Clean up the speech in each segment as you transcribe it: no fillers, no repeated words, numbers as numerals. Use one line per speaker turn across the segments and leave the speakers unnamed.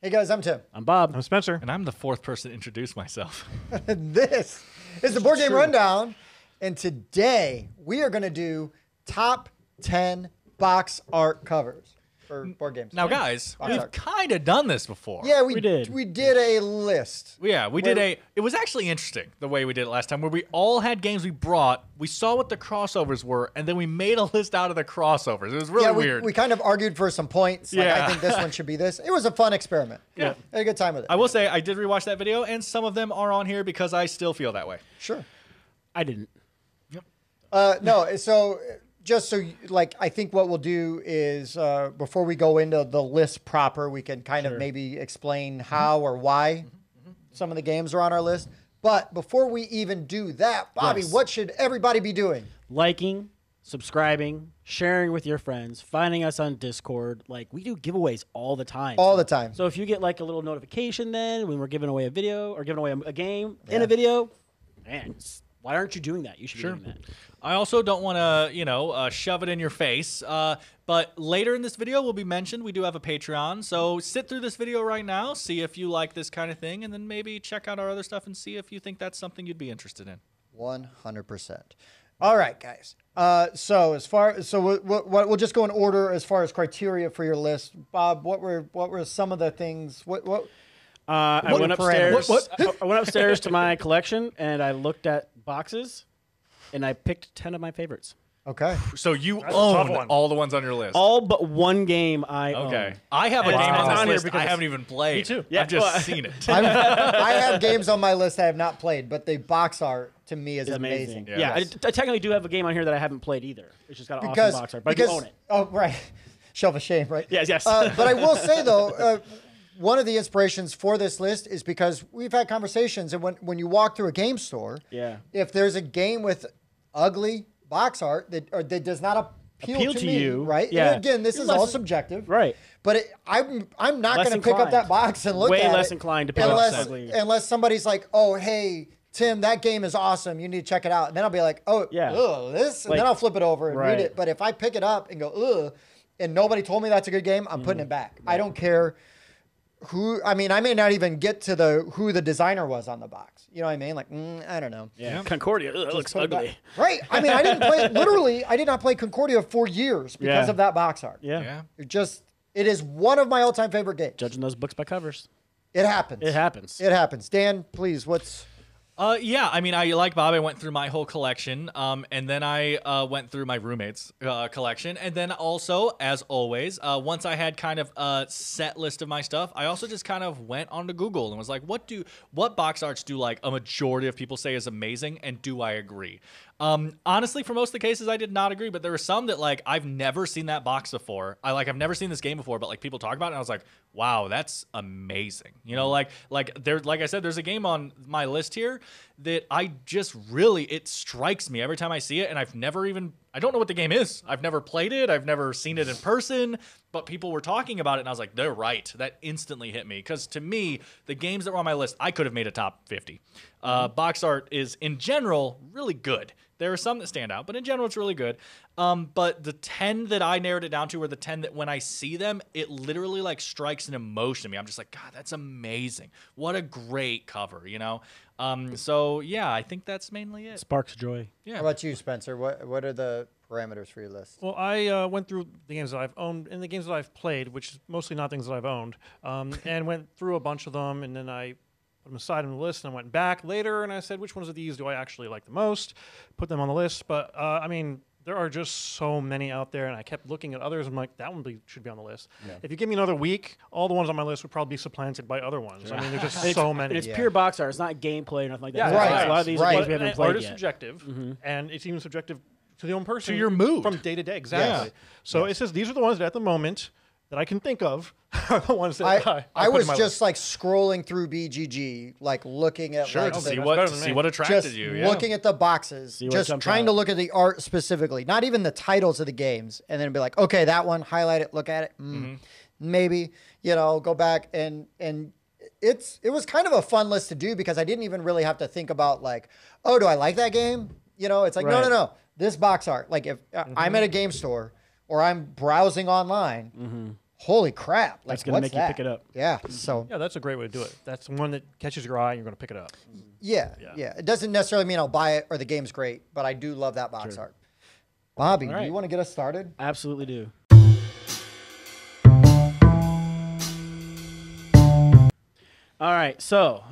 Hey guys, I'm Tim.
I'm Bob.
I'm Spencer.
And I'm the fourth person to introduce myself.
This is the Board Game Rundown. And today we are going to do top 10 box art covers for board games.
Now, guys, we've kind of done this before.
Yeah, we
did.
We did a list.
Yeah, we did it was actually interesting the way we did it last time, where we all had games we brought, we saw what the crossovers were, and then we made a list out of the crossovers. It was really weird.
We kind of argued for some points. Like,
Yeah.
I think this one should be this. It was a fun experiment.
Yeah.
Had a good time with it.
I will say, I did rewatch that video, and some of them are on here because I still feel that way.
Sure.
I didn't.
No, so just so, like, I think what we'll do is before we go into the list proper, we can kind of maybe explain how or why some of the games are on our list. But before we even do that, Bobby, what should everybody be doing?
Liking, subscribing, sharing with your friends, finding us on Discord. Like, we do giveaways all the time.
All the time.
So if you get like a little notification then when we're giving away a video or giving away a game in a video, man, why aren't you doing that? You should be doing that.
I also don't want to, shove it in your face. But later in this video will be mentioned we do have a Patreon. So sit through this video right now, see if you like this kind of thing, and then maybe check out our other stuff and see if you think that's something you'd be interested in.
100%. All right, guys. We'll just go in order as far as criteria for your list. Bob, what were some of the things?
I went upstairs. I went upstairs to my collection and I looked at boxes, and I picked 10 of my favorites.
Okay.
So you
That's a tough
own
one.
all the ones on your list.
All but one game I
Okay.
own.
I have a
And
game
it's
on this
on here
list
because
I haven't even played.
Me too.
Yeah,
I've just
well,
seen it.
I have games on my list I have not played, but the box art to me is
It's
amazing.
amazing.
Yeah.
Yeah, I technically do have a game on here that I haven't played either. It's just got an awesome box art, but I do own it.
Oh, right. Shelf of shame, right?
Yes.
But I will say, though, one of the inspirations for this list is because we've had conversations, and when you walk through a game store, if there's a game with ugly box art that does not appeal to me,
you,
right?
yeah.
And again, this is all subjective,
right?
But I'm not
Less
going to pick up
inclined.
that box and look
Way
at it.
less inclined to pick up ugly.
Unless somebody's like, oh, hey, Tim, that game is awesome. You need to check it out. And then I'll be like, oh, this? And then I'll flip it over and read it. But if I pick it up and go, ugh, and nobody told me that's a good game, I'm putting it back. I don't care who. I mean, I may not even get to who the designer was on the box. You know what I mean? Like, I don't know.
Yeah. Concordia, it looks ugly.
Right. I mean, I didn't play, literally, I did not play Concordia for years because of that box art.
Yeah.
It is one of my all-time favorite games.
Judging those books by covers.
It happens.
It happens.
It happens. Dan, please, what's...
Yeah, I mean, I like Bob. I went through my whole collection, and then I went through my roommate's collection, and then also, as always, once I had kind of a set list of my stuff, I also just kind of went onto Google and was like, what box arts do like a majority of people say is amazing, and do I agree? Honestly, for most of the cases, I did not agree, but there were some that like I've never seen that box before. I've never seen this game before, but like people talk about it, and I was like, wow, that's amazing. You know, like I said, there's a game on my list here that I just really, it strikes me every time I see it, and I don't know what the game is. I've never played it. I've never seen it in person, but people were talking about it, and I was like, they're right. That instantly hit me, because to me, the games that were on my list, I could have made a top 50. Box art is, in general, really good. There are some that stand out, but in general, it's really good. But the 10 that I narrowed it down to were the 10 that when I see them, it literally like strikes an emotion in me. I'm just like, God, that's amazing. What a great cover, you know? So yeah, I think that's mainly it.
Sparks joy.
Yeah.
How about you, Spencer? What are the parameters for your list?
Well, I went through the games that I've owned and the games that I've played, which is mostly not things that I've owned, and went through a bunch of them, and then I put them aside on the list, and I went back later, and I said, which ones of these do I actually like the most? Put them on the list, but I mean, there are just so many out there, and I kept looking at others. I'm like, that one should be on the list. Yeah. If you give me another week, all the ones on my list would probably be supplanted by other ones. I mean, there's just so many.
It's pure box art. It's not gameplay or nothing like that.
Yeah,
right.
A lot of these are games we haven't played
art is
yet.
subjective, and it's even subjective to the own person.
To your mood.
From day to day, exactly. Yeah. So it says these are the ones that at the moment that I can think of are the ones that
I was just
list.
like scrolling through BGG, like looking at like
to
the,
see what attracted
just
you. Yeah.
looking at the boxes, just trying to look at the art specifically, not even the titles of the games, and then be like, okay, that one, highlight it, look at it, maybe, you know, go back and it was kind of a fun list to do because I didn't even really have to think about like, oh, do I like that game? You know, it's like, no, this box art. Like if I'm at a game store or I'm browsing online, holy crap! Like,
that's gonna make you pick it up.
Yeah. So
yeah, that's a great way to do it. That's one that catches your eye, and you're going to pick it up.
Yeah. It doesn't necessarily mean I'll buy it or the game's great, but I do love that box art. Bobby, do you want to get us started?
Absolutely do. All right, so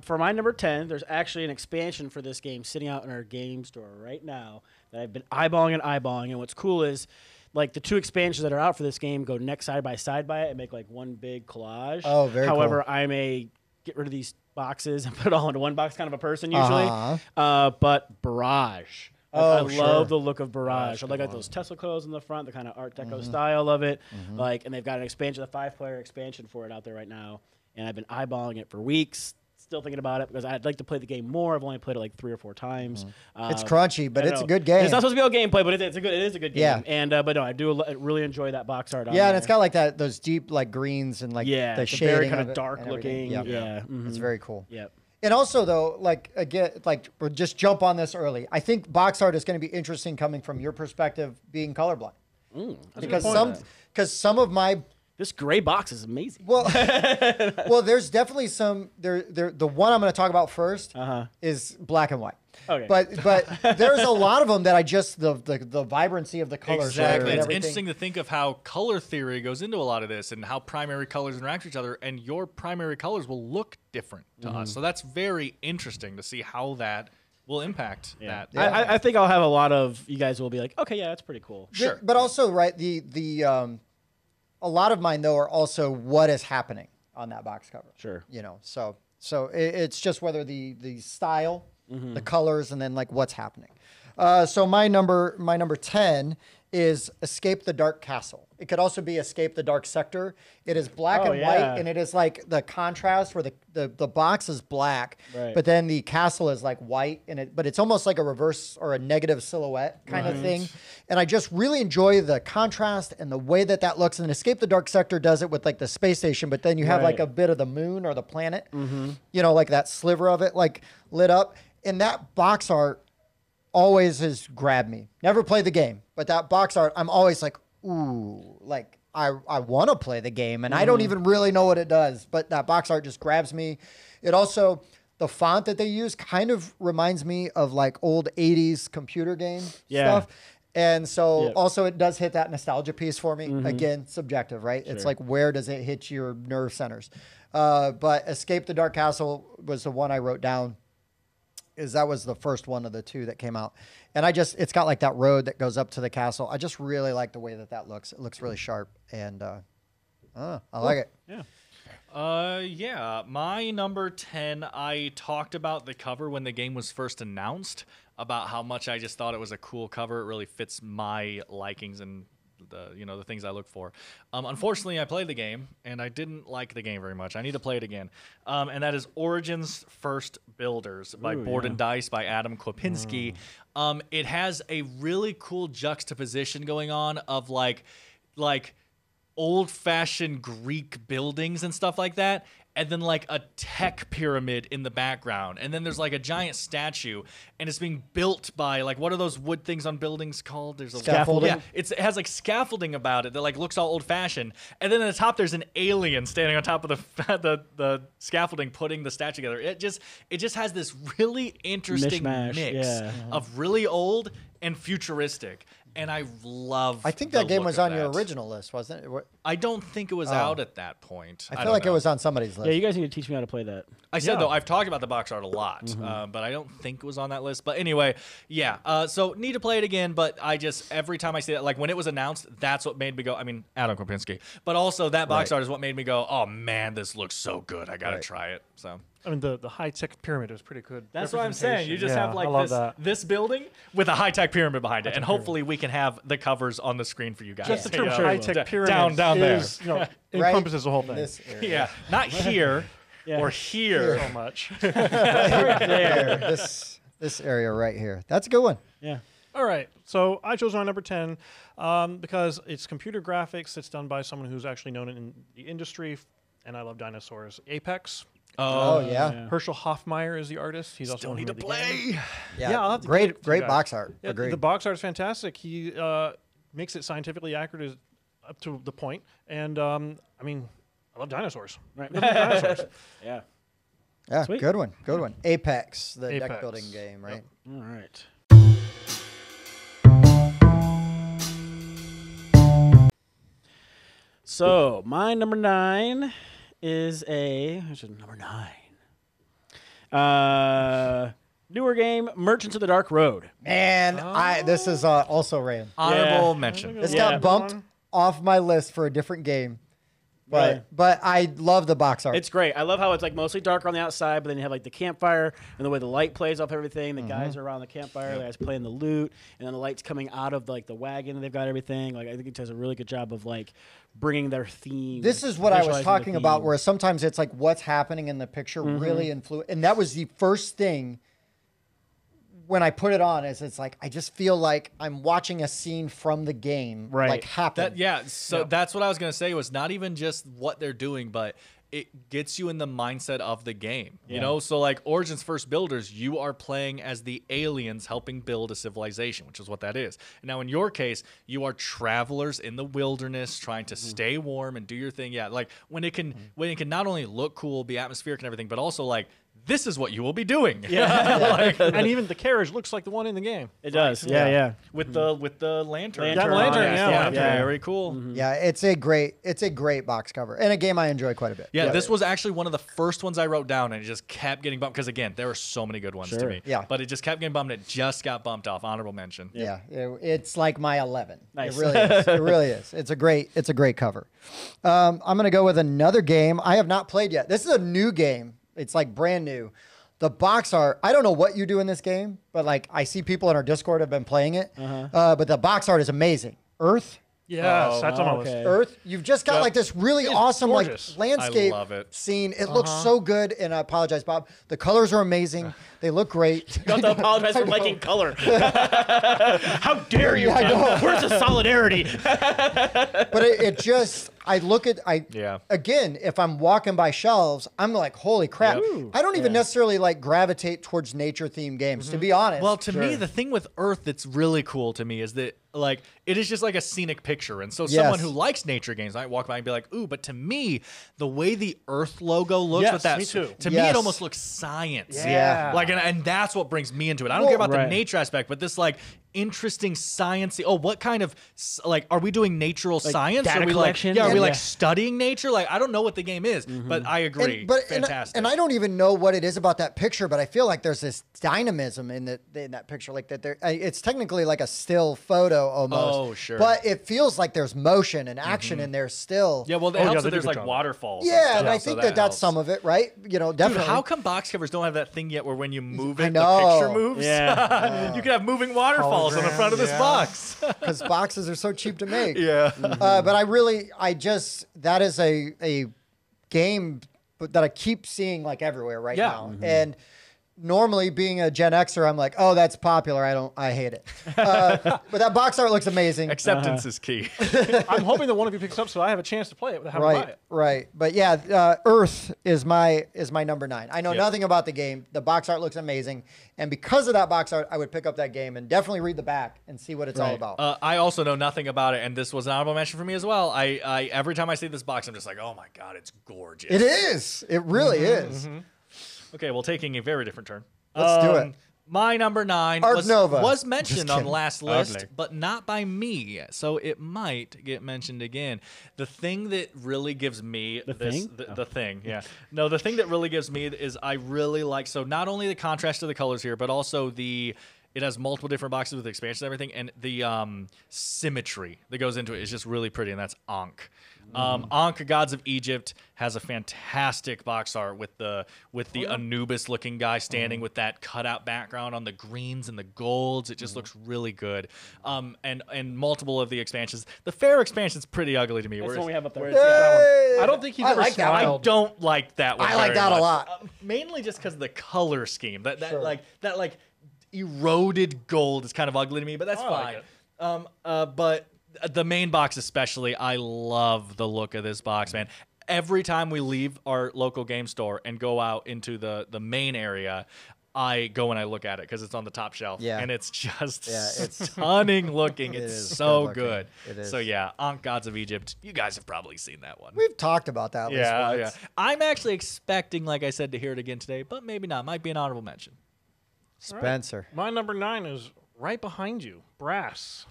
for my number 10, there's actually an expansion for this game sitting out in our game store right now that I've been eyeballing. And what's cool is, like, the two expansions that are out for this game go next side by it and make, like, one big collage.
Oh, very cool.
However, I may get rid of these boxes and put it all into one box kind of a person usually. But Barrage. I love the look of Barrage. I like those Tesla clothes in the front, the kind of Art Deco style of it. And they've got an expansion, a 5-player expansion for it out there right now. And I've been eyeballing it for weeks, still thinking about it because I'd like to play the game more. I've only played it like 3 or 4 times.
It's crunchy, but it's a good game.
It's not supposed to be all gameplay, but it is a good game. Yeah. And but no, I do really enjoy that box art.
Yeah, and it's got like those deep like greens and like the shading,
very kind of dark looking. Yeah,
it's very cool.
Yep.
And also though, like again, like we'll just jump on this early. I think box art is going to be interesting coming from your perspective, being colorblind. Because some of my
this gray box is amazing.
Well, there's definitely some. The one I'm going to talk about first is black and white.
Okay.
But there's a lot of them that I just the vibrancy of the colors.
Exactly. It's interesting to think of how color theory goes into a lot of this and how primary colors interact with each other, and your primary colors will look different to us. So that's very interesting to see how that will impact that.
Yeah. I think I'll have a lot of you guys will be like, okay, yeah, that's pretty cool.
Sure. But also, right, a lot of mine though are also what is happening on that box cover.
Sure.
You know, so it's just whether the style, the colors, and then like what's happening. So my number 10 is Escape the Dark Castle. It could also be Escape the Dark Sector. It is black and white, and it is like the contrast where the box is black, but then the castle is like white, but it's almost like a reverse or a negative silhouette kind of thing. And I just really enjoy the contrast and the way that looks. And Escape the Dark Sector does it with like the space station, but then you have like a bit of the moon or the planet, you know, like that sliver of it like lit up. And that box art always has grabbed me. Never played the game, but that box art, I'm always like, ooh, like I want to play the game, and I don't even really know what it does, but that box art just grabs me. It also, the font that they use kind of reminds me of like old 80s computer game stuff. And so also it does hit that nostalgia piece for me. Again, subjective, right? It's like, where does it hit your nerve centers? But Escape the Dark Castle was the one I wrote down. That was the first one of the 2 that came out. And it's got like that road that goes up to the castle. I just really like the way that looks. It looks really sharp, and I like it.
Yeah. My number 10, I talked about the cover when the game was first announced, about how much I just thought it was a cool cover. It really fits my likings and the things I look for. Unfortunately, I played the game, and I didn't like the game very much. I need to play it again. And that is Origins First Builders by Board and Dice by Adam Klopinski. It has a really cool juxtaposition going on of like old-fashioned Greek buildings and stuff like that, and then like a tech pyramid in the background, and then there's like a giant statue, and it's being built by like, what are those wood things on buildings called? There's a
scaffolding.
Yeah, it has like scaffolding about it that like looks all old-fashioned, and then at the top there's an alien standing on top of the scaffolding putting the statue together. It just has this really interesting mix of really old and futuristic. And I think
that game was on your original list, wasn't it?
I don't think it was out at that point.
I feel like it was on somebody's list.
Yeah, you guys need to teach me how to play that.
I said, though, I've talked about the box art a lot, but I don't think it was on that list. But anyway, so need to play it again, but every time I see that, like when it was announced, that's what made me go, I mean, Adam Kopinski, but also that box art is what made me go, oh man, this looks so good. I got to try it. So.
I mean, the high-tech pyramid is pretty good.
That's what I'm saying. You just have like this building with a high-tech pyramid behind it, and hopefully we can have the covers on the screen for you guys.
Just the term high-tech pyramid
down there
encompasses the whole thing.
Yeah, not here or here
so much.
Right there, this area right here. That's a good one.
Yeah.
All right, so I chose my number 10 because it's computer graphics. It's done by someone who's actually known in the industry, and I love dinosaurs. Apex.
Oh yeah.
Herschel Hoffmeyer is the artist. He's
Still
also
need to play.
Yeah, I'll have to great box art.
Yeah, the box art is fantastic. He makes it scientifically accurate up to the point. And I mean, I love dinosaurs.
Right.
I love dinosaurs.
Yeah.
Yeah,
Sweet.
good one. Good one. Apex, the
Apex.
deck building game, right?
All right. So my number 9 is which is number 9. Newer game, Merchants of the Dark Road.
Man, this is also ran.
Honorable mention.
This got bumped off my list for a different game. But I love the box art.
It's great. I love how it's like mostly dark on the outside, but then you have like the campfire and the way the light plays off everything. The guys are around the campfire, the guys playing the loot, and then the light's coming out of like the wagon. And they've got everything. Like I think it does a really good job of like bringing their theme.
This is what I was talking about, where sometimes it's like what's happening in the picture really influence. And that was the first thing when I put it on, is it's like I just feel like I'm watching a scene from the game, like happen.
That's what I was gonna say. Was not even just what they're doing, but it gets you in the mindset of the game. You know, so like Origin's first builders, you are playing as the aliens helping build a civilization, which is what that is. Now, in your case, you are travelers in the wilderness trying to stay warm and do your thing. Yeah, like when it can not only look cool, be atmospheric and everything, but also like, this is what you will be doing.
And even the carriage looks like the one in the game.
It does. Yeah.
With the lantern.
That lantern, yeah.
Very cool.
Yeah, it's a great box cover and a game I enjoy quite a bit.
Yeah, this was actually one of the first ones I wrote down, and it just kept getting bumped because again, there were so many good ones to me.
Yeah,
but it just kept getting bumped. And it just got bumped off. Honorable mention.
Yeah, it's like my 11.
Nice.
It really is. It really is. It's a great cover. I'm gonna go with another game I have not played yet. This is a new game. It's like brand new. The box art, I don't know what you do in this game, but like I see people in our Discord have been playing it. But the box art is amazing. Earth.
Yes, that's on my list.
Earth. You've just got like this really awesome
gorgeous.
like landscape scene. It looks so good. And I apologize, Bob. The colors are amazing. They look great.
You have to apologize for liking color. How dare you? Where's the solidarity?
But it just, again, if I'm walking by shelves, I'm like, holy crap. I don't even necessarily like gravitate towards nature themed games, to be honest.
Well, to me, the thing with Earth that's really cool to me is that like it is just like a scenic picture. And so someone who likes nature games might walk by and be like, ooh, but to me, the way the Earth logo looks with that,
me too.
To me, it almost looks science.
Yeah.
Like, and that's what brings me into it. I don't care about the nature aspect, but this like interesting sciencey. Oh, what kind of like are we doing natural science?
Data
are we
collection?
are we like studying nature? Like I don't know what the game is, but I agree. Fantastic.
And I don't even know what it is about that picture, but I feel like there's this dynamism in that picture. Like that, it's technically like a still photo almost.
Oh, sure.
But it feels like there's motion and action in there still.
Yeah, well, it helps that there's like waterfalls.
Yeah, and I think that's some of it, right? You know, definitely.
Dude, how come box covers don't have that thing yet where when you move it, the picture moves?
Yeah.
You could have moving waterfalls on the front of this box.
Because boxes are so cheap to make.
Yeah.
But that is a game that I keep seeing like everywhere right now. And normally being a Gen Xer, I'm like, oh, that's popular. I hate it. But that box art looks amazing.
Acceptance is key.
I'm hoping that one of you picks up so I have a chance to play it without having to buy it.
Right. But yeah, Earth is my number 9. I know nothing about the game. The box art looks amazing. And because of that box art, I would pick up that game and definitely read the back and see what it's all about.
I also know nothing about it, and this was an honorable mention for me as well. I every time I see this box, I'm just like, oh my God, it's gorgeous.
It is. It really is.
Okay, well, taking a very different turn.
Let's do it.
My number 9 was mentioned on the last list, but not by me, so it might get mentioned again. The thing that really gives me the thing that really gives me is I really like, so not only the contrast to the colors here, but also it has multiple different boxes with expansions and everything, and the symmetry that goes into it is just really pretty, and that's Ankh. Ankh, Gods of Egypt, has a fantastic box art with the Anubis-looking guy standing with that cutout background on the greens and the golds. It just looks really good. And multiple of the expansions. The Fair expansion's pretty ugly to me.
That's the one we have up there.
I don't think he's ever smiled.
I don't like that one.
I like that a lot.
Mainly just because of the color scheme. That eroded gold is kind of ugly to me, but that's fine. But the main box especially, I love the look of this box, man. Every time we leave our local game store and go out into the main area, I go and I look at it because it's on the top shelf.
Yeah.
And it's just
it's
stunning looking.
It
It's
is
so
good
good.
looking. It is.
So yeah, Ankh Gods of Egypt. You guys have probably seen that one.
We've talked about that.
Yeah. I'm actually expecting, like I said, to hear it again today, but maybe not. Might be an honorable mention.
Spencer.
My number 9 is right behind you. Brass.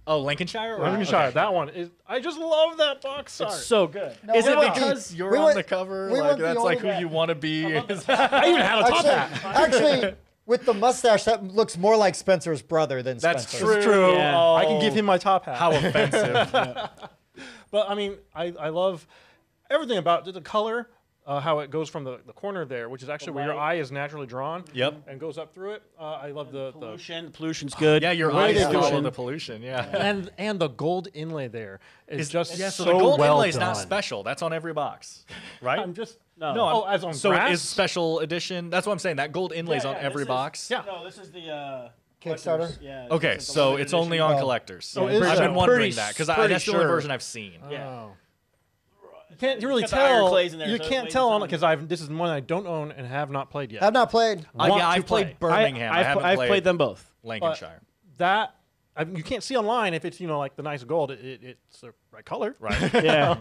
Oh, Lincolnshire?
Lincolnshire.
Okay.
That one is. I just love that box art.
It's so good.
No,
Is
we
it
went
because
the-
you're
we
on
went-
the cover?
we
Like
went the
that's like
older-
who you want to be?
I even have a top hat.
Actually, with the mustache, that looks more like Spencer's brother than
That's
Spencer.
true.
It's true.
Yeah.
I can give him my top hat.
How offensive.
But I mean, I love everything about the color, how it goes from the corner there, which is actually where your
light.
eye is naturally drawn.
Yep.
And goes up through it. I love the
Pollution's good.
Yeah, your
Way
eyes
they do
follow
it.
the pollution. Yeah.
and the gold inlay there is just
Yeah,
so
so the gold
well
inlay's
done.
not special. That's on every box, right?
I'm just
No.
Oh, as on
so
brass?
it is special edition. That's what I'm saying. That gold inlay's on every box.
Yeah.
No, this is the
Kickstarter?
collector's. Yeah.
Okay,
this is the
so
limited
it's only
edition.
on
Oh.
collectors.
Oh, is
I've
it?
been wondering
Pretty-
that because
pretty
that's the only
sure.
version I've seen.
Yeah.
Oh. You can't really
Got the iron
tell.
clays in there,
You
so it
can't
weighs
tell on it
down.
because this is one I don't own and have not played yet.
I've not played.
Want
Yeah,
to
I've
play.
played Birmingham. I haven't
I've played them both.
Lancashire.
That you can't see online if it's like the nice gold. It's the right color.
Right.
Yeah.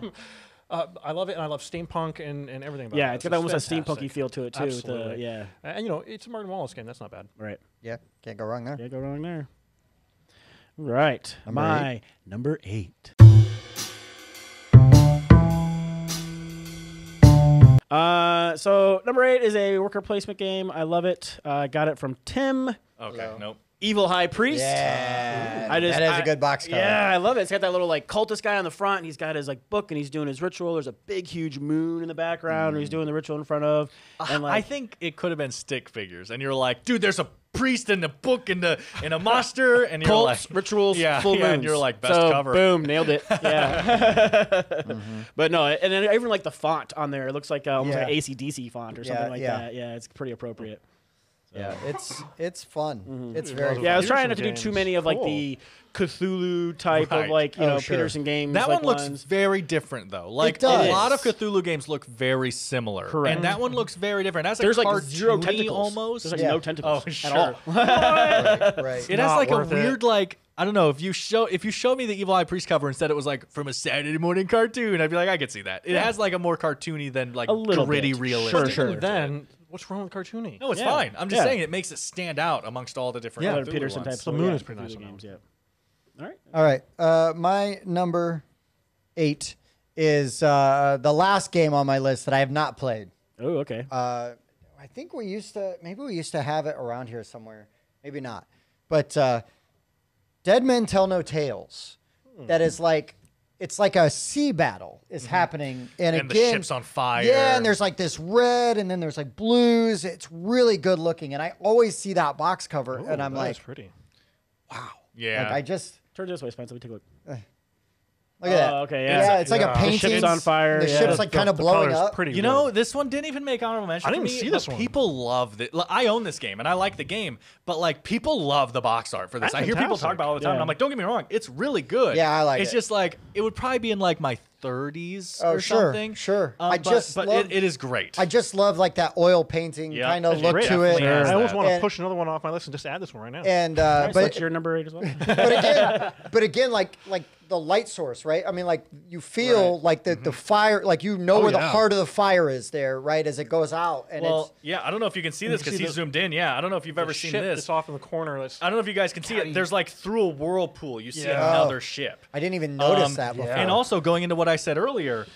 I love it, and I love steampunk and everything about it.
Yeah, it's got almost a
fantastic.
steampunky feel to it too. With the,
Absolutely.
yeah.
And it's a Martin Wallace game. That's not bad.
Right.
Yeah, can't go wrong there.
Can't go wrong there. Right.
Number
Number 8. So number 8 is a worker placement game. I love it. I got it from Tim.
Okay. Nope.
Evil High Priest.
Yeah,
that is
a good box cover.
Yeah, I love it. It's got that little like cultist guy on the front. And he's got his like book and he's doing his ritual. There's a big, huge moon in the background where he's doing the ritual in front of. And like,
I think it could have been stick figures, and you're like, dude, there's a priest and a book and a monster, and you're
cults,
like,
rituals,
yeah,
full moons.
and you're like, best
so,
cover.
Boom, nailed it. Yeah. But no, and then even like the font on there, it looks like almost like an AC/DC font or something like that. Yeah, it's pretty appropriate.
Yeah, it's fun. It's very
Yeah, I was
Peterson
trying not to do too
games.
many of like
Cool.
the Cthulhu type
Right.
of like
Sure.
Peterson games.
That
like
one looks
ones.
very different, though. Like
does.
a lot of Cthulhu games look very similar,
Correct.
and that one looks very different. It has
There's like
cartoony
zero tentacles.
almost.
There's like
Yeah.
no tentacles
Oh,
at
sure.
all.
right.
It has
Not
like a
worth it.
weird like I don't know if you showed me the Evil Eye Priest cover and said it was like from a Saturday morning cartoon, I'd be like I could see that. It has like a more cartoony than like
A little
gritty
bit.
realistic.
Sure.
look to it.
Then what's wrong with cartoony?
No, it's
Yeah.
fine. I'm just
Yeah.
saying it makes it stand out amongst all the different
Yeah.
Cthulhu
Peterson
ones.
type.
The moon is pretty nice on
games.
that
Yeah. All right.
All right. My number 8 is the last game on my list that I have not played.
Oh, okay.
I think we used to have it around here somewhere. Maybe not. But Dead Men Tell No Tales. That is like it's like a sea battle is happening, and
And the
again,
ship's on fire.
Yeah, and there's like this red, and then there's like blues. It's really good looking, and I always see that box cover, and I'm
That
like,
is pretty.
wow.
Yeah.
Like I just
Turn this way, Spencer. Let me take a look.
look at that.
Okay,
Yeah,
yeah.
it's like
Yeah.
a
The
painting.
ship's on fire,
The
yeah.
ship's like kind of
The
blowing
color's
up.
pretty
You
good.
know, this one didn't even make honorable mention.
I didn't
for me,
see this
but
one.
People loved it. I own this game and I like the game, but like people love the box art for this.
That's
I hear people
fantastic.
talk about it all the time.
Yeah.
And I'm like, don't get me wrong, it's really good.
Yeah, I like
It's
it.
just like it would probably be in like my 30s
Oh,
or
sure,
something.
sure. I
but,
just
but
love-
it is great.
I just love like that oil painting
Yeah,
kind of
it's
look
great.
to it.
Definitely has
I almost
that.
want to
And-
push another one off my list and just add this one right now.
And
So
but
that's your number 8 as well.
but again, like the light source, right? I mean, like you feel like the fire, like you know where the
yeah.
heart of the fire is there, right? As it goes out, and
well, yeah, I don't know if you can see this because
see
he's
the-
zoomed in. Yeah, I don't know if you've ever seen
ship
this.
that's off in the corner. That's
I don't know if you guys can see it. There's like through a whirlpool, you see
Yeah.
another ship.
I didn't even notice that before.
And also going into what I said earlier,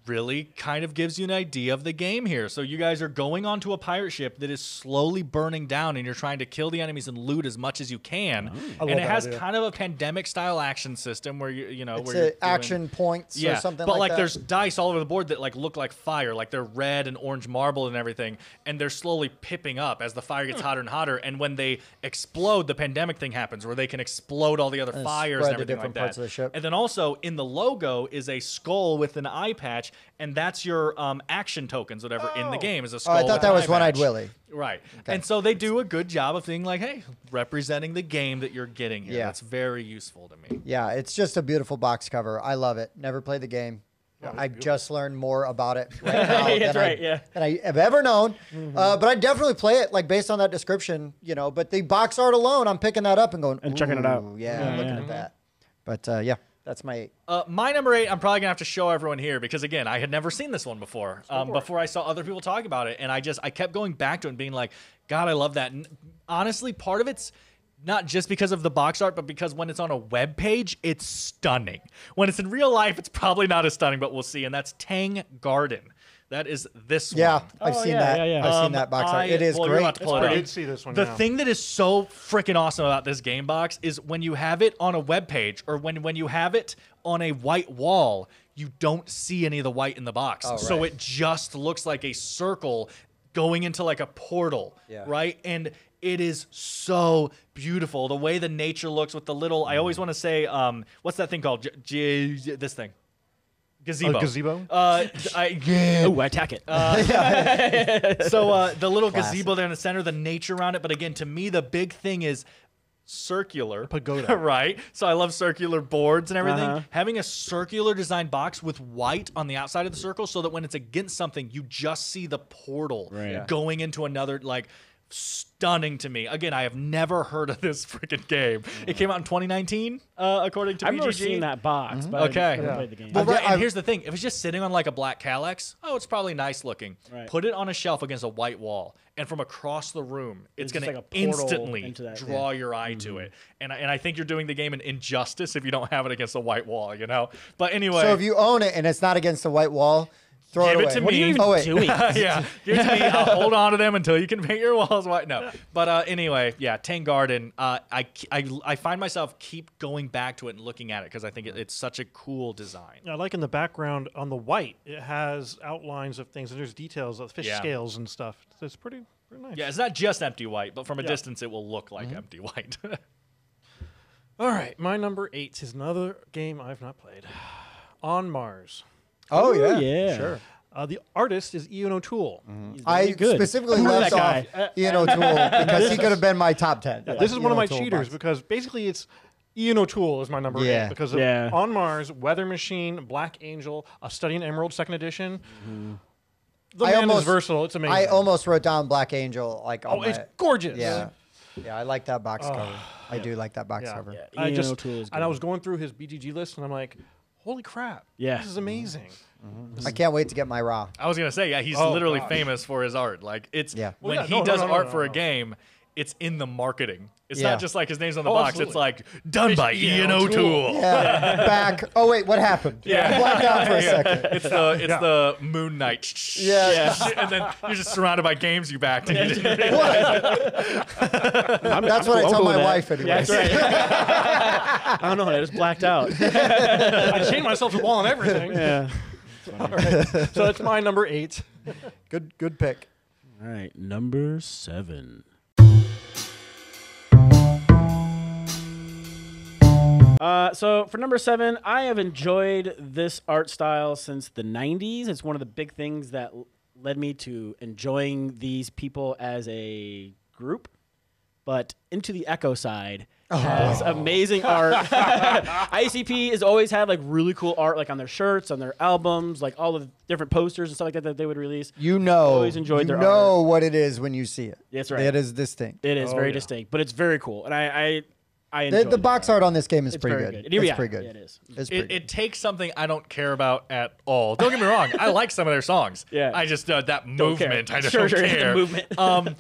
really kind of gives you an idea of the game here. So you guys are going onto a pirate ship that is slowly burning down, and you're trying to kill the enemies and loot as much as you can. And it
that
has
idea.
kind of a pandemic style action system where you know
it's
where you're doing-
action points or something
but
like that.
there's dice all over the board that like look like fire, like they're red and orange marble and everything, and they're slowly pipping up as the fire gets hotter and hotter. And when they explode, the pandemic thing happens where they can explode all the other fires
spread
and
to
everything
different
like
parts
that.
of the ship.
And then also in the logo is a skull with an eye patch, and that's your action tokens, whatever in the game is a
Oh,
skull.
I
with
thought
an
that was
eye
One-Eyed
patch.
Willie.
Right. And so they do a good job of being like, hey, representing the game that you're getting here.
Yeah.
That's very useful to me.
Yeah, it's just a beautiful box cover. I love it. Never played the game. I've just learned more about it right now than I have ever known. But I definitely play it like based on that description, you know. But the box art alone, I'm picking that up and going
and checking it out.
Yeah, looking at that. But yeah, that's my 8.
My number 8, I'm probably gonna have to show everyone here because again, I had never seen this one before. Before I saw other people talk about it, and I kept going back to it and being like, God, I love that. And honestly, part of it's not just because of the box art, but because when it's on a web page, it's stunning. When it's in real life, it's probably not as stunning, but we'll see. And that's Tang Garden. That is this one.
Yeah, I've seen that. I've seen that box art. It is great.
I did see this one.
The thing that is so freaking awesome about this game box is when you have it on a web page or when you have it on a white wall, you don't see any of the white in the box. So it just looks like a circle going into like a portal, right? And it is so beautiful. The way the nature looks with the little, I always want to say, what's that thing called? This thing. Gazebo.
Gazebo?
I attack it.
So the little gazebo there in the center, the nature around it. But again, to me, the big thing is circular.
Pagoda.
Right? So I love circular boards and everything. Having a circular design box with white on the outside of the circle so that when it's against something, you just see the portal going into another, like, stunning to me. Again, I have never heard of this freaking game. It came out in 2019, according to BGG.
I've never seen that box, but I never played the game.
Well, right, and here's the thing. If it's just sitting on like a black Calyx, it's probably nice looking. Right. Put it on a shelf against a white wall, and from across the room, it's going to instantly draw your eye to it. And I think you're doing the game an injustice if you don't have it against a white wall, you know? But anyway.
So if you own it and it's not against the white wall,
give it to me.
What are you even doing?
Yeah, give it to me. I'll hold on to them until you can paint your walls white. No, but anyway, yeah, Tang Garden. I find myself keep going back to it and looking at it because I think it's such a cool design.
I like in the background on the white, it has outlines of things and there's details of fish scales and stuff. So it's pretty nice.
Yeah, it's not just empty white, but from a distance, it will look like empty white.
All right, my number 8 is another game I've not played. On Mars.
Oh,
yeah.
Sure.
The artist is Ian O'Toole.
I specifically left off Ian O'Toole because he could have been my top 10.
This is one of my cheaters because basically it's Ian O'Toole is my number 8 because of On Mars, Weather Machine, Black Angel, A Study in Emerald, 2nd edition. The man is versatile. It's amazing.
I almost wrote down Black Angel.
It's gorgeous.
Yeah. Yeah, I like that box cover. I do like that box cover.
Yeah. I was going through his BGG list and I'm like, holy crap.
Yeah.
This is amazing.
I can't wait to get my raw.
I was going to say, he's literally famous for his art. Like, it's when he does art for a game, it's in the marketing. It's not just like his name's on the box.
Absolutely.
It's like, done by Ian O'Toole.
Yeah. Back. Oh, wait, what happened?
Yeah.
Blacked out for a second.
It's the Moon Knight.
Yeah.
And then you're just surrounded by games you backed. And you didn't
That's what I tell my wife anyway.
Yeah, that's right. I don't know. I just blacked out.
I chained myself to the wall and everything.
Yeah.
All right. So that's my number 8.
Good pick.
All right, number 7. So for number 7, I have enjoyed this art style since the 90s. It's one of the big things that led me to enjoying these people as a group. But Into the Echoside has amazing art. ICP has always had like really cool art, like on their shirts, on their albums, like all the different posters and stuff like that that they would release.
Always
enjoyed their
art. What it is when you see it.
That's right.
It is distinct.
It is very distinct, but it's very cool, and I enjoy
the box art on this game is pretty good.
It's
pretty good.
Yeah, it is.
It takes something I don't care about at all. Don't get me wrong. I like some of their songs.
Yeah.
I just that movement. I don't
Sure,
care.
the movement.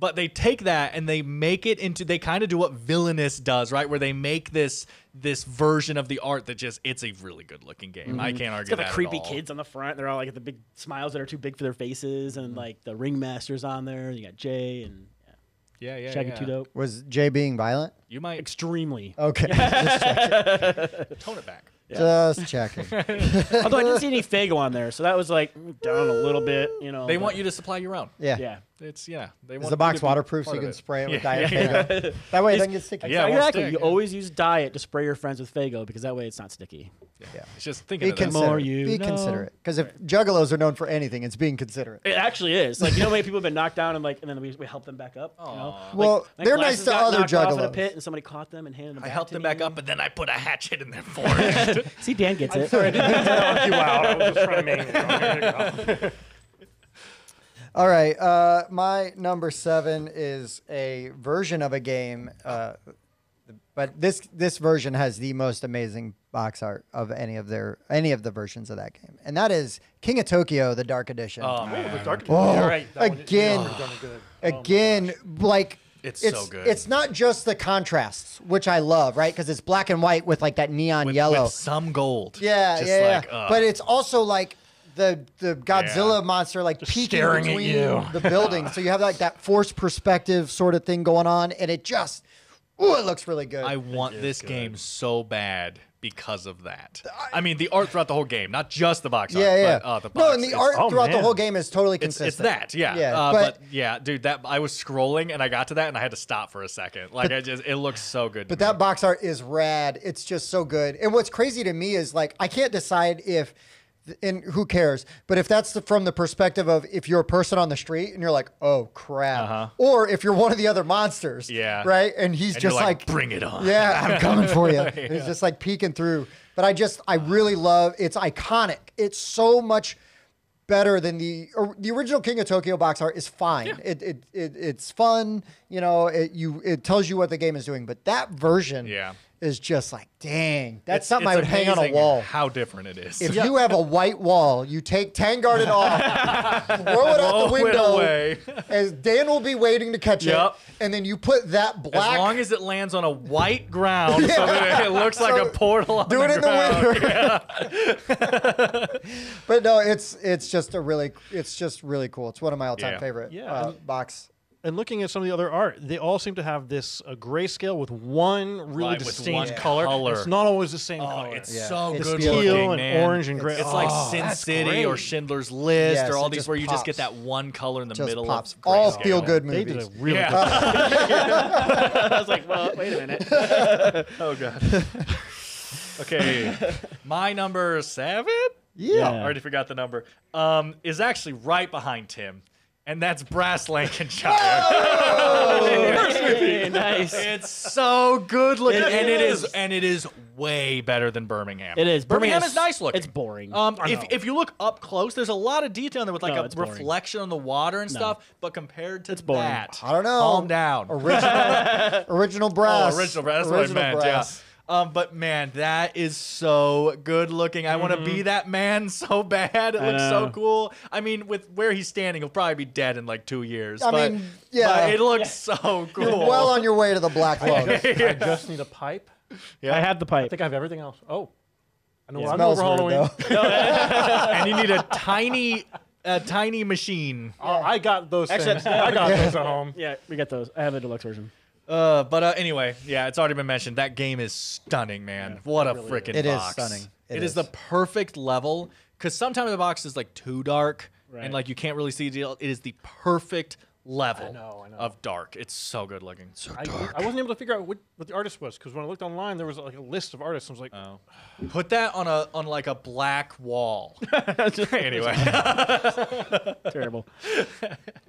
But they take that and they make it into. They kind of do what Villainous does, right? Where they make this version of the art that just it's a really good looking game. I can't argue that.
It's got the creepy kids on the front. They're all like the big smiles that are too big for their faces, and like the ringmaster's on there. You got Jay and.
Yeah.
Shaggy Too Dope.
Was Jay being violent?
You might
Extremely.
Okay. Just checking.
tone it back.
Yeah. Just checking.
Although I didn't see any Fago on there, so that was like down a little bit. You know.
They want you to supply your own.
Yeah.
Yeah.
It's They
Is the box waterproof so you can spray it with Diet Fago? That way it doesn't get sticky.
Yeah, exactly. You always use Diet to spray your friends with Fago because that way it's not sticky.
Yeah. It's just thinking
Be
of that.
considerate. Be considerate. Because if juggalos are known for anything, it's being considerate.
It actually is. Like, you know, when people have been knocked down and then we help them back up. You know?
Well, they're nice to other juggalos.
In a pit and somebody caught them and handed them back.
I helped them back up, and then I put a hatchet in their forehead.
See, Dan gets it.
Sorry, I didn't mean to knock you out. I was just trying to make it.
All right. My number 7 is a version of a game, but this version has the most amazing box art of any of the versions of that game, and that is King of Tokyo: The Dark Edition.
Oh, the Dark Edition.
Oh,
You're right.
Again, like.
It's so good.
It's not just the contrasts, which I love, right? Because it's black and white with like that neon yellow.
With some gold.
Yeah. But it's also like the Godzilla monster like
just
peeking
staring at
between
you.
the buildings. So you have like that forced perspective sort of thing going on, and it just, it looks really good.
I want this game so bad because of that. I mean, the art throughout the whole game, not just the box art. But, the box.
No, and the art throughout the whole game is totally consistent.
It's that, yeah. But yeah, dude, that I was scrolling and I got to that and I had to stop for a second. Like, it looks so good.
But that box art is rad. It's just so good. And what's crazy to me is like I can't decide if. And who cares? But if that's from the perspective of if you're a person on the street and you're like, oh crap, or if you're one of the other monsters, right? And he's just like,
bring it on.
Yeah, I'm coming for you. And he's just like peeking through. But I really love. It's iconic. It's so much better than the original King of Tokyo box art is fine. Yeah. It's fun. You know, it tells you what the game is doing. But that version, is just like, dang, that's something I would hang on a wall.
How different it is.
If you have a white wall, you take Tanguard it off, throw it out the window, as Dan will be waiting to catch it, and then you put that black.
As long as it lands on a white ground, so that it looks like a portal. On
do it in the winter. But no, it's just really cool. It's one of my all-time favorite box.
And looking at some of the other art, they all seem to have this grayscale with one really distinct color. It's not always the same color.
It's so
it's
good
teal
looking,
and
man.
orange and gray.
It's like Sin City or Schindler's List or all these where you just get that one color in the middle of
all feel-good movies.
They did a really good
I was like, well, wait a minute.
Oh, God. Okay. My number 7?
Yeah.
I already forgot the number. Is actually right behind Tim. And that's Brass Lancashire.
Hey, nice.
It's so good looking, and it is way better than Birmingham.
It is.
Birmingham is nice looking.
It's boring.
If you look up close, there's a lot of detail in there with like a reflection on the water and stuff. But compared to that,
I don't know.
Calm down.
Original brass.
Oh, original brass. That's what I meant.
Brass.
Yeah. But man, that is so good looking. I want to be that man so bad. It looks so cool. I mean, with where he's standing, he'll probably be dead in like 2 years. But it looks so cool.
You're well on your way to the Black Lung.
I just need a pipe.
Yeah, I have the pipe.
I think I have everything else. Oh, I know what I'm
smells
over
weird,
Halloween.
And you need a tiny machine.
Oh, I got those things. I got those at home.
Yeah, we got those. I have the deluxe version.
But anyway, it's already been mentioned. That game is stunning, man. What a freaking box.
It is stunning.
It is the perfect level, because sometimes the box is like too dark, and like you can't really see the deal. It is the perfect level of dark. It's so good looking. So dark.
I wasn't able to figure out what the artist was, because when I looked online, there was like a list of artists. I was like,
put that on like a black wall. Anyway.
Terrible.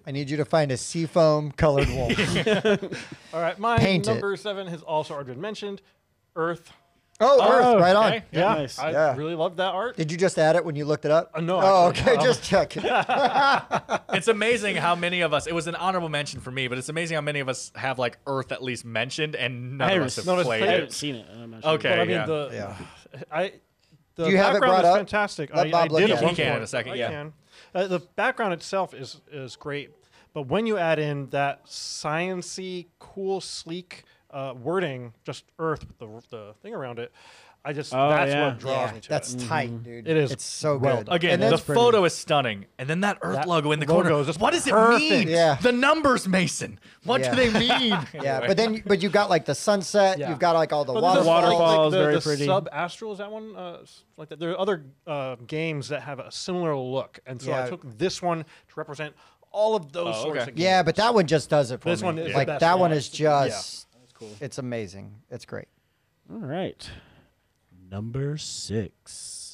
I need you to find a seafoam colored wall.
all right, my
Paint
number 7 has also already been mentioned. Earth.
Oh, Earth, right on.
Okay.
Yeah,
Nice.
I really love that art.
Did you just add it when you looked it up?
No.
Oh,
actually,
okay, just checking.
It's amazing how many of us, it was an honorable mention for me, but it's amazing how many of us have like Earth at least mentioned and none of us have played
I
it.
haven't seen it. I'm not sure.
Okay,
But I mean, the
Do you have it
background
brought
is
up?
fantastic.
Let Bob
I
look
did
at
at
it.
one
He can
point.
in a second,
I
yeah.
can. The background itself is great, but when you add in that science-y, cool, sleek wording, just Earth with the thing around it, that's what draws me to
That's
it.
tight, dude.
It is
It's so
well
good.
done.
Again,
And
the
that's pretty.
photo is stunning. And then that Earth
That
logo in the
logo
corner.
is just
What does it
perfect.
mean?
Yeah.
The numbers, Mason. What
Yeah.
do they mean?
Yeah, but you got like the sunset.
Yeah.
You've got like all the
But there's
waterfalls.
waterfalls,
like
very
the
pretty.
Sub-Astral, is that one? Like that. There are other games that have a similar look, and so I
Yeah.
took this one to represent all of those sorts of games.
Yeah, but that one just does it for
This
me.
one is
like
the best
that one
one.
is just.
That's cool.
It's amazing. It's great.
All right. Number 6.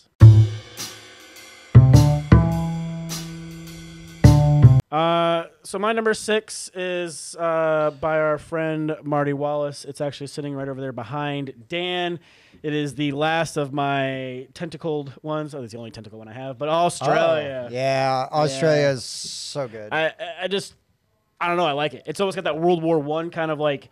So my number 6 is by our friend Marty Wallace. It's actually sitting right over there behind Dan. It is the last of my tentacled ones. Oh, it's the only tentacle one I have. But Australia.
Oh, yeah, Australia is so good.
I don't know. I like it. It's almost got that World War I kind of like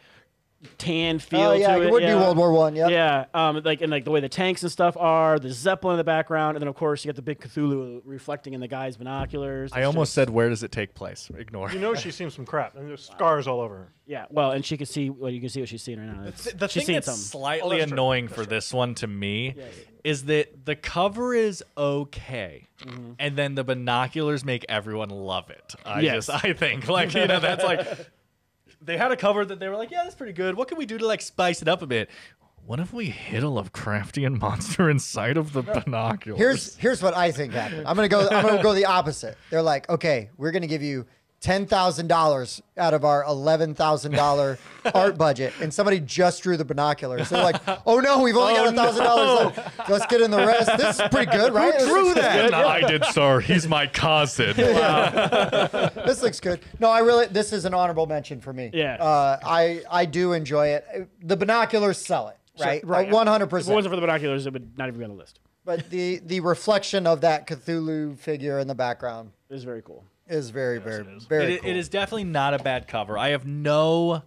tan feel to it.
It would be World War One. Yep.
Yeah, like the way the tanks and stuff are, the Zeppelin in the background, and then of course you got the big Cthulhu reflecting in the guy's binoculars.
I almost said, where does it take place? Ignore.
You know she's seen some crap, and there's scars all over her.
Yeah, well, and she can see. Well, you can see what she's seeing right now.
The
she's
thing
seeing
that's
something.
slightly annoying for this one to me is that the cover is okay, and then the binoculars make everyone love it. I think like that's like. They had a cover that they were like, yeah, that's pretty good. What can we do to like spice it up a bit? What if we hid a Lovecraftian monster inside of the binoculars?
Here's what I think happened. I'm gonna go the opposite. They're like, okay, we're gonna give you $10,000 out of our $11,000 art budget, and somebody just drew the binoculars. They're like, "Oh no, we've only got $1,000 left. Let's get in the rest." This is pretty good, right?
Who drew that? I did, sir. He's my cousin.
Wow. This looks good. No, this is an honorable mention for me.
Yeah.
I do enjoy it. The binoculars sell it, right?
Right.
100%.
If it wasn't for the binoculars, it would not even be on the list.
But the reflection of that Cthulhu figure in the background
is very cool.
Is very cool.
It is definitely not a bad cover. I have no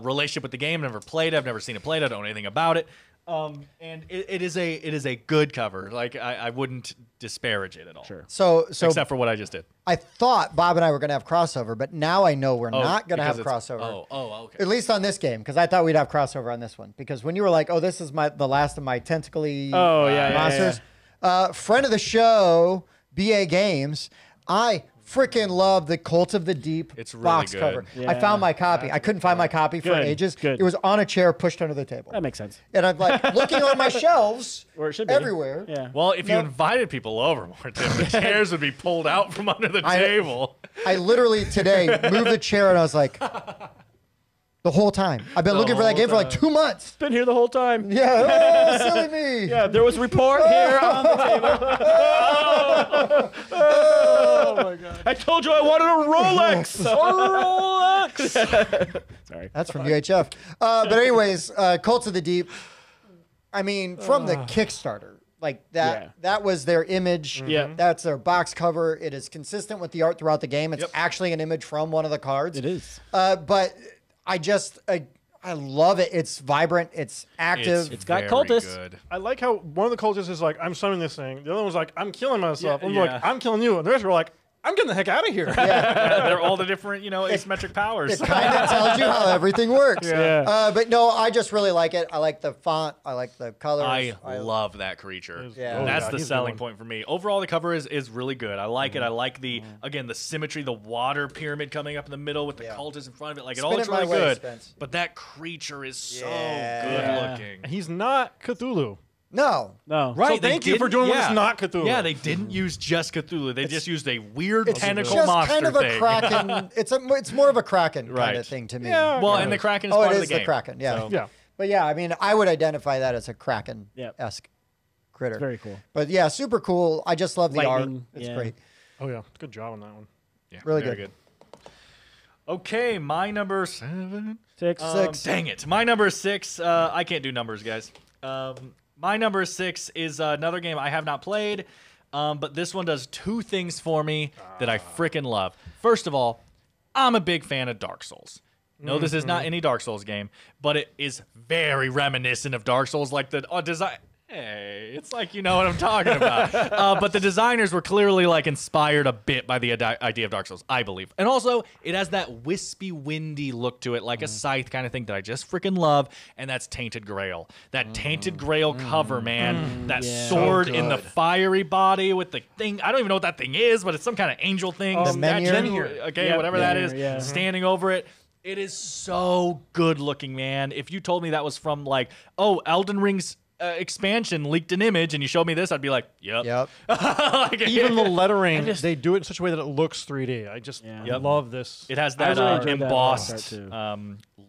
relationship with the game. I've never played it. I've never seen it played. I don't know anything about it. And it is a good cover. Like I wouldn't disparage it at all.
Sure. So
except for what I just did.
I thought Bob and I were going to have crossover, but now I know we're not going to have crossover.
Okay.
At least on this game, because I thought we'd have crossover on this one. Because when you were like, "Oh, this is the last of my tentacly monsters," friend of the show, BA Games, I freaking love the Cult of the Deep box cover.
Yeah.
I found my copy. I couldn't find my copy for ages. It was on a chair pushed under the table.
That makes sense.
And I'm like looking on my shelves
where it should be.
Everywhere.
Yeah.
Well, if you invited people over more, Tim, the chairs would be pulled out from under the table.
I literally today moved the chair and I was like, the whole time. I've been looking for that game for like 2 months.
Been here the whole time.
Yeah. Oh, silly me.
Yeah, there was a report here on the table. Oh my God. I told you I wanted a Rolex. A Rolex. Sorry.
That's from UHF. But anyways, Cults of the Deep. I mean, from the Kickstarter. Like that was their image.
Yeah.
That's their box cover. It is consistent with the art throughout the game. It's actually an image from one of the cards.
It is.
But I love it. It's vibrant. It's active.
It's got cultists.
Good.
I like how one of the cultists is like, "I'm summoning this thing." The other one was like, "I'm killing myself." I'm like, "I'm killing you." And the rest were like, "I'm getting the heck out of here."
They're all the different, asymmetric powers.
It kind of tells you how everything works.
Yeah.
But no, I just really like it. I like the font. I like the colors.
I love that creature.
Yeah.
That's the selling point for me. Overall, the cover is really good. I like it. I like the symmetry, the water pyramid coming up in the middle with the cultists in front of it. Like, it all looks really good. But that creature is so good looking.
He's not Cthulhu.
No.
Right. So thank you for doing what's not Cthulhu.
Yeah, they didn't use just Cthulhu. They just used a weird tentacle
just
monster
kind of
thing.
a Kraken. It's more of a Kraken kind of thing to me.
Yeah.
Well, and the Kraken is part of the game.
the Kraken. Yeah.
Yeah.
But yeah, I mean, I would identify that as a Kraken-esque critter.
It's very cool.
But yeah, super cool. I just love the art. It's great.
Oh yeah, good job on that one.
Yeah,
really
very good. Okay, my number 7.
6.
Dang it. My number 6. I can't do numbers, guys. My number 6 is another game I have not played, but this one does 2 things for me that I freaking love. First of all, I'm a big fan of Dark Souls. No, this is not any Dark Souls game, but it is very reminiscent of Dark Souls, like the design. Hey, it's like you know what I'm talking about. But the designers were clearly like inspired a bit by the idea of Dark Souls, I believe. And also, it has that wispy, windy look to it, like a scythe kind of thing that I just freaking love, and that's Tainted Grail. That Tainted Grail cover, man. That sword in the fiery body with the thing. I don't even know what that thing is, but it's some kind of angel thing.
The Menhir?
Okay, whatever that is, standing over it. It is so good looking, man. If you told me that was from like, Elden Ring's expansion leaked an image and you showed me this, I'd be like, yep.
Like, even the lettering, they do it in such a way that it looks 3D. I just love this.
It has that embossed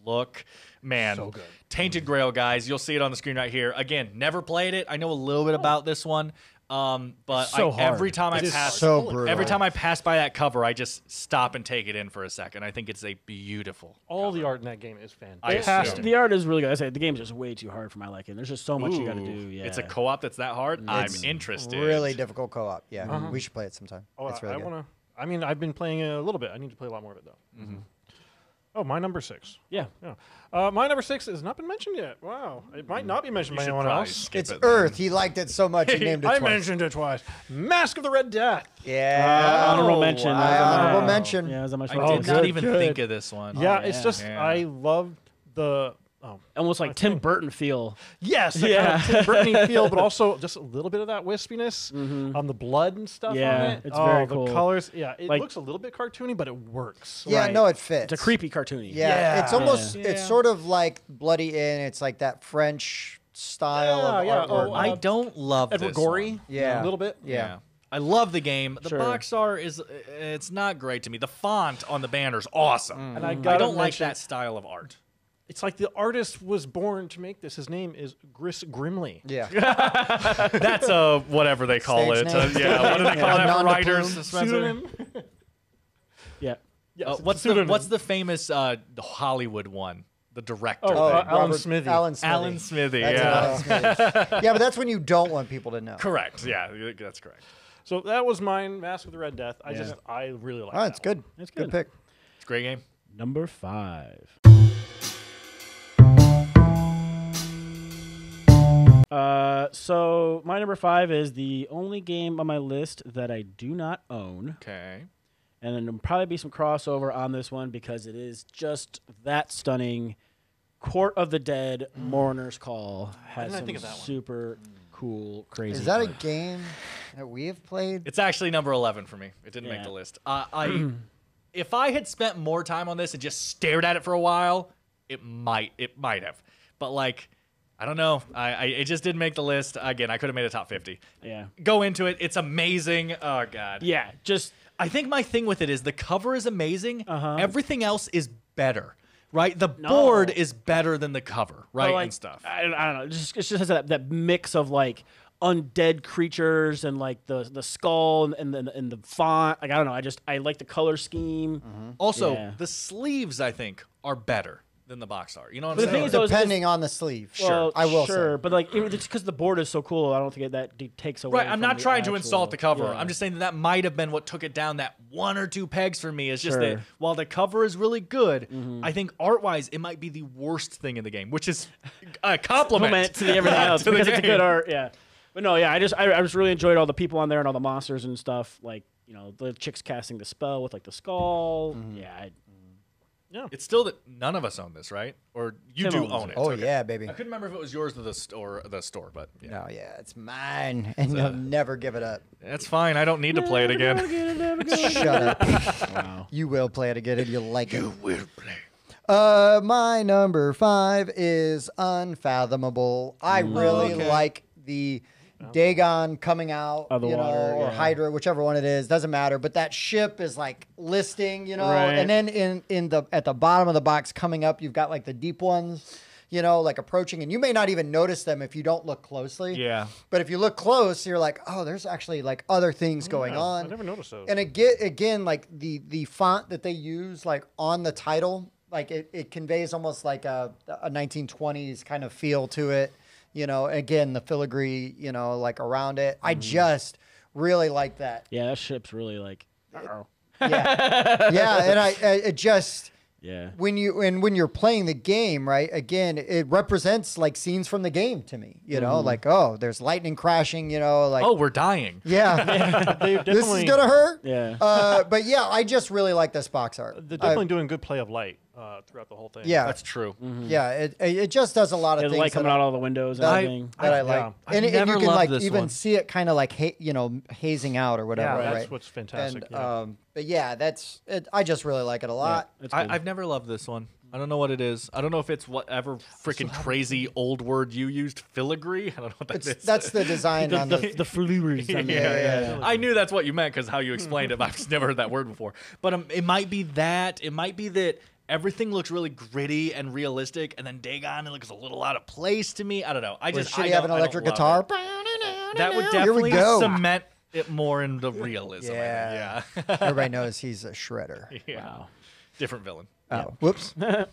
look. Man,
so good.
Tainted Grail, guys. You'll see it on the screen right here. Again, never played it. I know a little bit about this one. But every time I pass by that cover, I just stop and take it in for a second. I think it's a beautiful
cover. The art in that game is fantastic.
The art is really good. I say the game's just way too hard for my liking. There's just so much you got to do. Yeah,
it's a co-op that's that hard. I'm interested.
Really difficult co-op. Yeah, we should play it sometime. It's really good.
I mean, I've been playing it a little bit. I need to play a lot more of it though. Oh, my number 6.
Yeah.
My number 6 has not been mentioned yet. Wow. It might not be mentioned by anyone else.
It's Earth. He liked it so much he named it twice.
I mentioned it twice. Masque of the Red Death.
Yeah.
Honorable mention.
Honorable mention.
Yeah,
I did not even think of this one.
Yeah, it's just, I love the...
almost like Tim Burton feel.
Yes, kind of Tim Burton feel, but also just a little bit of that wispiness on the blood and stuff on it.
It's very cool.
The colors, it looks a little bit cartoony, but it works.
Yeah, no, it fits.
It's a creepy cartoony.
Yeah, it's almost, it's sort of like Bloody Inn. It's like that French style of artwork.
I don't love
Edward
this
Gorey.
one.
Yeah, a little bit.
Yeah.
I love the game. The box art it's not great to me. The font on the banner is awesome.
And I
don't like that style of art.
It's like the artist was born to make this. His name is Gris Grimley.
Yeah.
That's whatever they call it. What do they call that for writers?
Pseudonym.
Yeah.
What's the famous Hollywood one? The director.
Alan Smithy.
Alan Smithy.
Alan Smithy. Yeah, but that's when you don't want people to know.
Correct. Yeah, that's correct.
So that was mine. Masque of the Red Death. I really like.
It's good. It's good pick.
It's a great game.
Number 5. So my number 5 is the only game on my list that I do not own.
Okay.
And then there'll probably be some crossover on this one because it is just that stunning. Court of the Dead, Mourner's Call has some super cool, crazy.
Is that a game that we have played?
It's actually number 11 for me. It didn't make the list. If I had spent more time on this and just stared at it for a while, it might have. But like, I don't know. It just didn't make the list. Again, I could have made a top 50.
Yeah.
Go into it. It's amazing. Oh God.
Yeah.
I think my thing with it is the cover is amazing. Everything else is better. Right? The board is better than the cover, right?
Like,
and stuff.
I don't know. It just has that mix of like undead creatures and like the skull and the font. Like I don't know. I like the color scheme.
Also, the sleeves I think are better than the box art. You know what I'm saying?
Depending on the sleeve. Sure. I will say.
But like it's because the board is so cool. I don't think that takes away.
Right. I'm not trying to insult the cover. I'm just saying that might have been what took it down that 1 or 2 pegs for me. Is just that while the cover is really good, I think art-wise it might be the worst thing in the game, which is a compliment
to everything else because it's good art. Yeah. But no, I just really enjoyed all the people on there and all the monsters and stuff. Like the chicks casting the spell with like the skull.
Yeah.
It's still that none of us own this, right? Or you do own it.
Oh, yeah, baby.
I couldn't remember if it was yours or the store, but yeah.
No, it's mine, and you'll never give it up.
That's fine. I don't need to play it again.
Shut up.
Wow.
You will play it again, and you'll like it.
You will play.
My number 5 is Unfathomable. I really like the Dagon coming out,
of the water,
or Hydra, whichever one it is, doesn't matter. But that ship is like listing,
Right.
and then at the bottom of the box coming up, you've got like the deep ones, like approaching, and you may not even notice them if you don't look closely.
Yeah.
But if you look close, you're like, oh, there's actually like other things going on.
I never noticed those.
And again, like the font that they use, like on the title, like it conveys almost like a 1920s kind of feel to it. Again, the filigree, like around it. I just really like that.
Yeah, that ship's really like.
Yeah, and it just.
Yeah.
When you're playing the game, right? Again, it represents like scenes from the game to me. Like there's lightning crashing. Like
we're dying.
Yeah,
They're
this is gonna hurt.
Yeah.
But yeah, I just really like this box art.
They're definitely doing good play of light throughout the whole thing.
Yeah,
that's true.
Yeah, it just does a lot of
There's
things.
light coming out all the windows and everything.
That I like, and you can like even see it kind of like hazing out or whatever.
Yeah, that's
right?
what's fantastic.
And, but yeah, that's it. I just really like it a lot.
Yeah,
I've never loved this one. I don't know what it is. I don't know if it's whatever freaking crazy old word you used, filigree. I don't know what that is.
That's the design on the
flowers.
yeah.
I knew that's what you meant because how you explained it. But I've just never heard that word before. But it might be that. It might be that everything looks really gritty and realistic, and then Dagon it looks a little out of place to me. I don't know. I
have an electric guitar.
That would definitely cement it more in the realism.
Yeah. Everybody knows he's a shredder.
Yeah. Wow. Different villain.
Oh, whoops.
I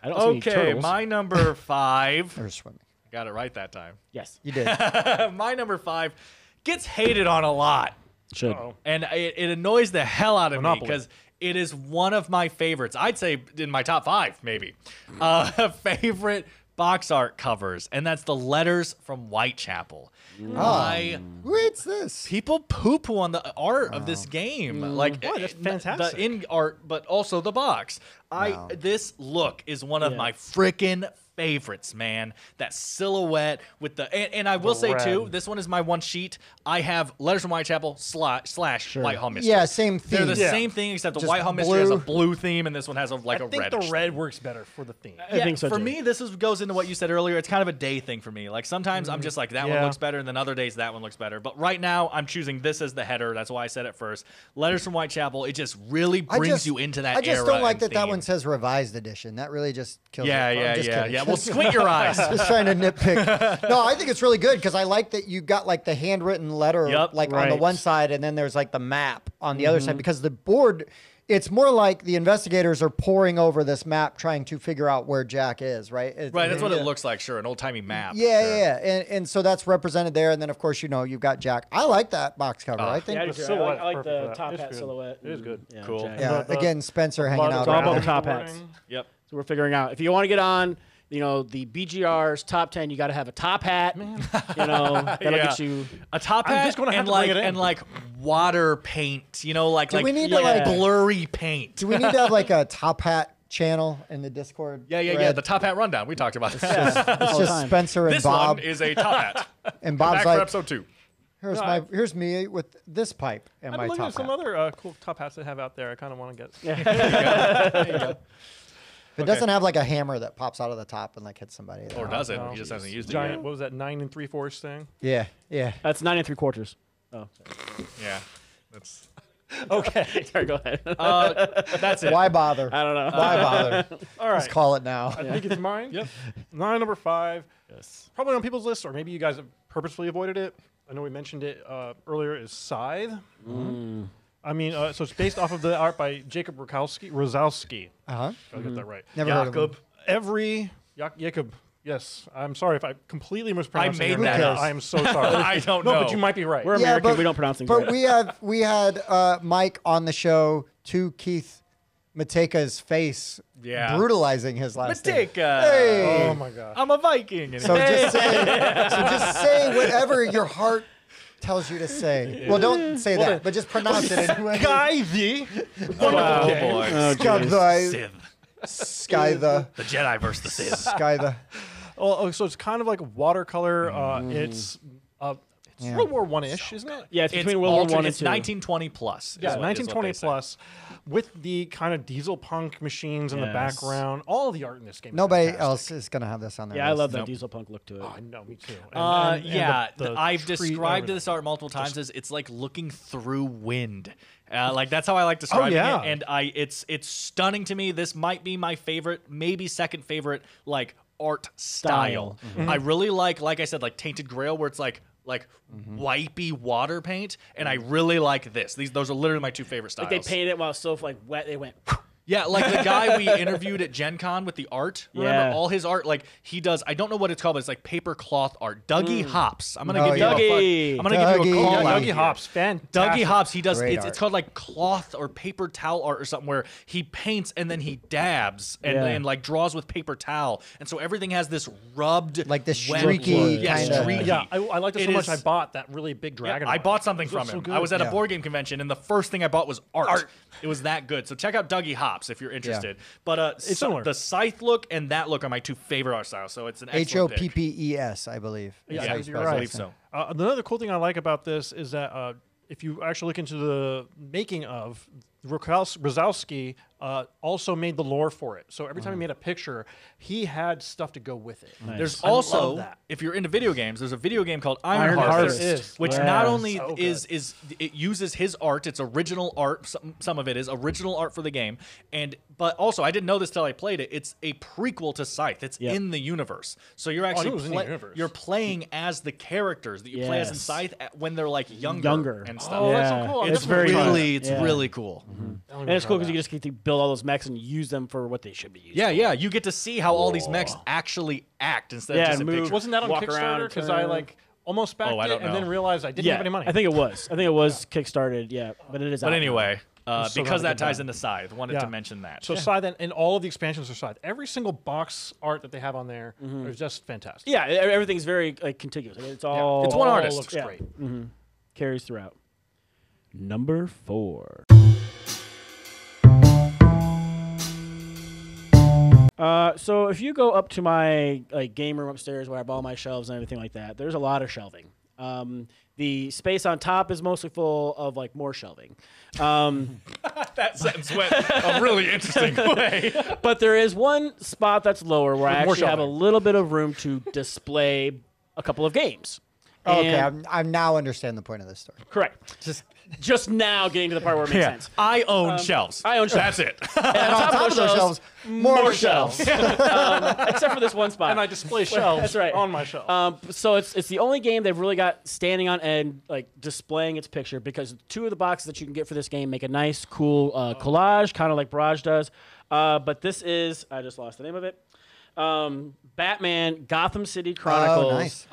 don't see any turtles.
My number 5.
They're swimming.
Got it right that time.
Yes.
You did.
My number 5 gets hated on a lot.
Should.
And it annoys the hell out of
Monopoly.
me because it is one of my favorites. I'd say in my top 5, maybe. Favorite box art covers, and that's the letters from Whitechapel.
What's this?
People poo-poo on the art of this game. Like,
that's fantastic.
The in art, but also the box. This look is one of my freaking favorites, man. That silhouette with the and I will say too, this one is my one sheet. I have Letters from Whitechapel / Whitehall Mystery.
Yeah, same theme.
They're the same thing, except the Whitehall Mystery has a blue theme, and this one has a
I think
reddish
the red works better for the theme.
I think so
for
too.
me, this goes into what you said earlier. It's kind of a day thing for me. Like sometimes I'm just like that one looks better, and then other days that one looks better. But right now, I'm choosing this as the header. That's why I said it first. Letters from Whitechapel. It just really brings you into that.
I just
era
don't like
and
that
theme.
one says revised edition. That really just kills it.
Yeah. Well, squint your eyes.
Just trying to nitpick. No, I think it's really good because I like that you got like the handwritten letter on the one side, and then there's like the map on the other side, because the board, it's more like the investigators are poring over this map trying to figure out where Jack is, right?
That's what it looks like, sure, an old-timey map.
Yeah. And so that's represented there, and then of course, you've got Jack. I like that box cover. I think
I like the
perfect
top
for that.
hat silhouette.
It is good.
Yeah,
Cool.
Jack.
yeah, again, Spencer hanging out.
It's all about
around.
the top hats.
Yep.
So we're figuring out if you want to get on, the BGR's top 10, you got to have a top hat. That'll get you
a top hat.
I'm just gonna have to bring it in.
and like water paint. like
we need to, like,
blurry paint.
Do we need to have like a top hat channel in the Discord?
Yeah. The top hat rundown. We talked about this.
It's just Spencer and
This
Bob.
one is a top hat.
And
Back
Bob's
for
like,
episode 2.
here's me with this pipe and
I've
my
been looking
top
at some
hat.
other cool top hats they have out there. I kind of want to get.
There you go.
If it doesn't have like a hammer that pops out of the top and like hits somebody.
Or does it? He just hasn't used it
Giant.
yet.
What was that? 9 3/4 thing.
Yeah.
That's 9 3/4. Oh,
Yeah. That's
Okay.
sorry. Go ahead.
that's it.
Why bother?
I don't know.
Why bother?
All right.
Let's call it now.
I think it's mine.
Yep.
My number 5.
Yes.
Probably on people's list, or maybe you guys have purposefully avoided it. I know we mentioned it earlier. Is Scythe. I mean, so it's based off of the art by Jacob Rosowski.
Uh-huh.
I'll get that right.
Never heard of him.
Jacob. Yes, I'm sorry if I completely mispronounced
I made
your
that
name.
up.
I am so sorry.
I don't
No,
know.
but you might be right.
We're
Yeah,
American.
but-
We don't pronounce things
But
right.
we had Mike on the show to Keith Mateka's face, brutalizing his last name.
Mateka.
Hey.
Oh my God.
I'm a Viking.
So just say whatever your heart tells you to say. Well, don't say that, but just pronounce it anyway.
Scythe.
Wow.
Oh boy.
Scythe.
Sith.
Scythe.
The Jedi versus the Sith.
Scythe.
Oh, so it's kind of like watercolor. It's World War I-ish, isn't it?
Yeah, it's between World War I and
It's
2.
1920 plus.
Yeah,
is what
1920
they say.
plus, with the kind of diesel punk machines in the background. All the art in this game. is
Nobody
fantastic.
else is going to have this on their
Yeah, I
list.
love that diesel punk look to it.
Oh, I know, me too.
I've
tree,
described
everything.
this art multiple times as it's like looking through wind. Like that's how I like describing
yeah.
it. And it's stunning to me. This might be my favorite, maybe second favorite, like art style. I really like I said, like Tainted Grail, where it's like wipey water paint, and I really like this. Those are literally my 2 favorite styles.
Like they painted it while it's so like wet. They went.
Yeah, like the guy we interviewed at Gen Con with the art. Remember all his art? Like he does. I don't know what it's called, but it's like paper cloth art. Dougie Hops. I'm gonna give you
Dougie.
I'm gonna give you a call.
Yeah,
out
Dougie
here.
Hops, fantastic.
Dougie Hops. He does.
Great
It's called like cloth or paper towel art or something, where he paints and then he dabs and like draws with paper towel, and so everything has this rubbed
Like this
wet
streaky
look. Yeah,
kinda-
streaky.
Yeah, I liked it so
It
much.
is-
I bought that really big dragon.
I
art.
bought something
It
from
looks so
him.
good.
I was at a
Yeah.
board game convention, and the first thing I bought was art. It was that good. So check out Dougie Hops if you're interested. But
It's similar.
the Scythe look and that look are my 2 favorite art styles. So it's an excellent pick.
HOPPES, I believe.
Yeah,
Is how you
you're
spell
right.
it.
I believe so.
Another cool thing I like about this is that if you actually look into the making of Brzezowski also made the lore for it. So every time he made a picture, he had stuff to go with it.
Nice. There's also, if you're into video games, there's a video game called Iron Harvest, which not only is it uses his art, it's original art. Some of it is original art for the game, but also I didn't know this till I played it. It's a prequel to Scythe. It's in the universe, so you're actually you're playing as the characters that you play as in Scythe when they're like younger and stuff.
Oh, that's so cool.
It's really cool.
And it's cool because you just get to build all those mechs and use them for what they should be used.
Yeah, you get to see how all these mechs actually act instead of just a picture.
Wasn't that on Kickstarter? Because I almost backed it and then realized I didn't have any money.
I think it was. Kickstarted. Yeah, but it is.
But anyway, because that ties into Scythe, wanted to mention that.
So Scythe and all of the expansions are Scythe. Every single box art that they have on there is just fantastic.
Yeah, everything's very contiguous. It's all.
It's one artist.
Looks great.
Carries throughout. Number 4. So if you go up to my game room upstairs where I have all my shelves and everything like that, there's a lot of shelving. The space on top is mostly full of more shelving.
That sentence went a really interesting way.
But there is one spot that's lower where I actually have a little bit of room to display a couple of games.
Okay, I now understand the point of this story.
Correct. Just now getting to the part where it makes sense.
I own shelves.
That's
it.
And on top of those shelves, more shelves.
Except for this one spot.
And I display shelves
That's right.
on my shelf.
So it's the only game they've really got standing on end, displaying its picture, because 2 of the boxes that you can get for this game make a nice, cool collage, kind of like Barrage does. But this is, I just lost the name of it. Batman Gotham City Chronicles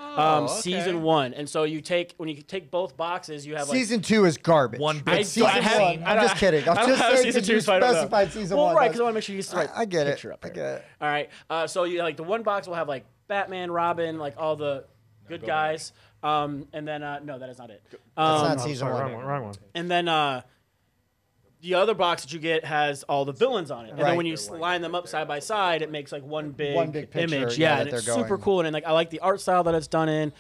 Season 1. And so when you take both boxes, you have
Season 2 is garbage.
One big
Season 1. I'm just kidding. I'm just saying
Season 2
you specified Season 1.
Well, right, because I want to make sure you get the right
I get
picture
it.
up there.
I get it.
All right. So you the one box will have Batman, Robin, all the good guys. And then no, that is not it.
That's not Season 1.
Wrong one.
And then the other box that you get has all the villains on it. And then when you line them up side by side, it makes one big
picture,
image.
that
and it's
they're
super
going.
cool. And I like the art style that it's done in.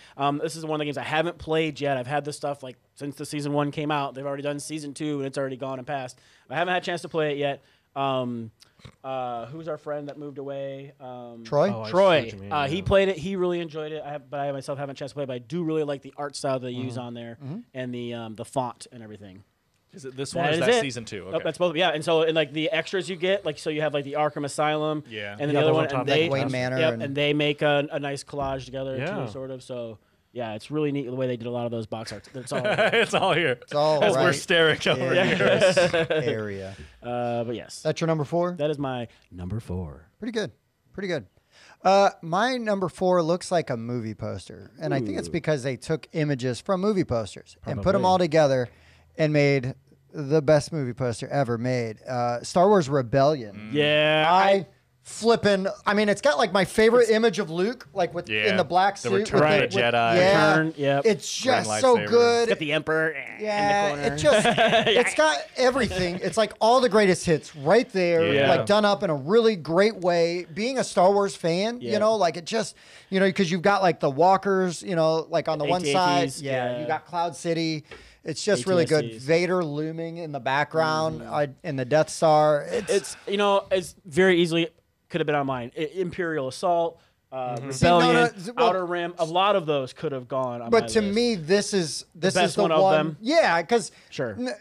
This is one of the games I haven't played yet. I've had this stuff since the Season 1 came out. They've already done Season 2, and it's already gone and passed. I haven't had a chance to play it yet. Who's our friend that moved away?
Troy?
Oh,
Troy. He played it. He really enjoyed it. But I myself haven't had a chance to play it. But I do really like the art style they use on there and the font and everything.
Is it this one or is that Season 2? Okay.
That's both. Yeah, and so the extras you get, so you have the Arkham Asylum, and then the other one, and
Wayne Manor,
and they make a nice collage together too, sort of. So yeah, it's really neat the way they did a lot of those box arts. It's all
it's all here.
It's all
as
right
we're staring over
in
here.
this area.
But yes,
that's your number 4.
That is my number 4.
Pretty good. Pretty good. My number 4 looks like a movie poster, and I think it's because they took images from movie posters and put them all together and made the best movie poster ever made. Star Wars Rebellion.
Yeah.
I mean, it's got my favorite image of Luke, in the black suit.
The Return of the Jedi.
Yeah. It's just so good.
It's got the Emperor
Yeah.
in the corner.
It's got everything. It's all the greatest hits right there, done up in a really great way. Being a Star Wars fan, it just, because you've got the walkers, on the one side. Yeah. You got Cloud City. It's just really good. Vader looming in the background in the Death Star. It's
very easily could have been on mine. Imperial Assault, Rebellion, Outer Rim. A lot of those could have gone on
But to me, this is the
one of them.
Yeah, because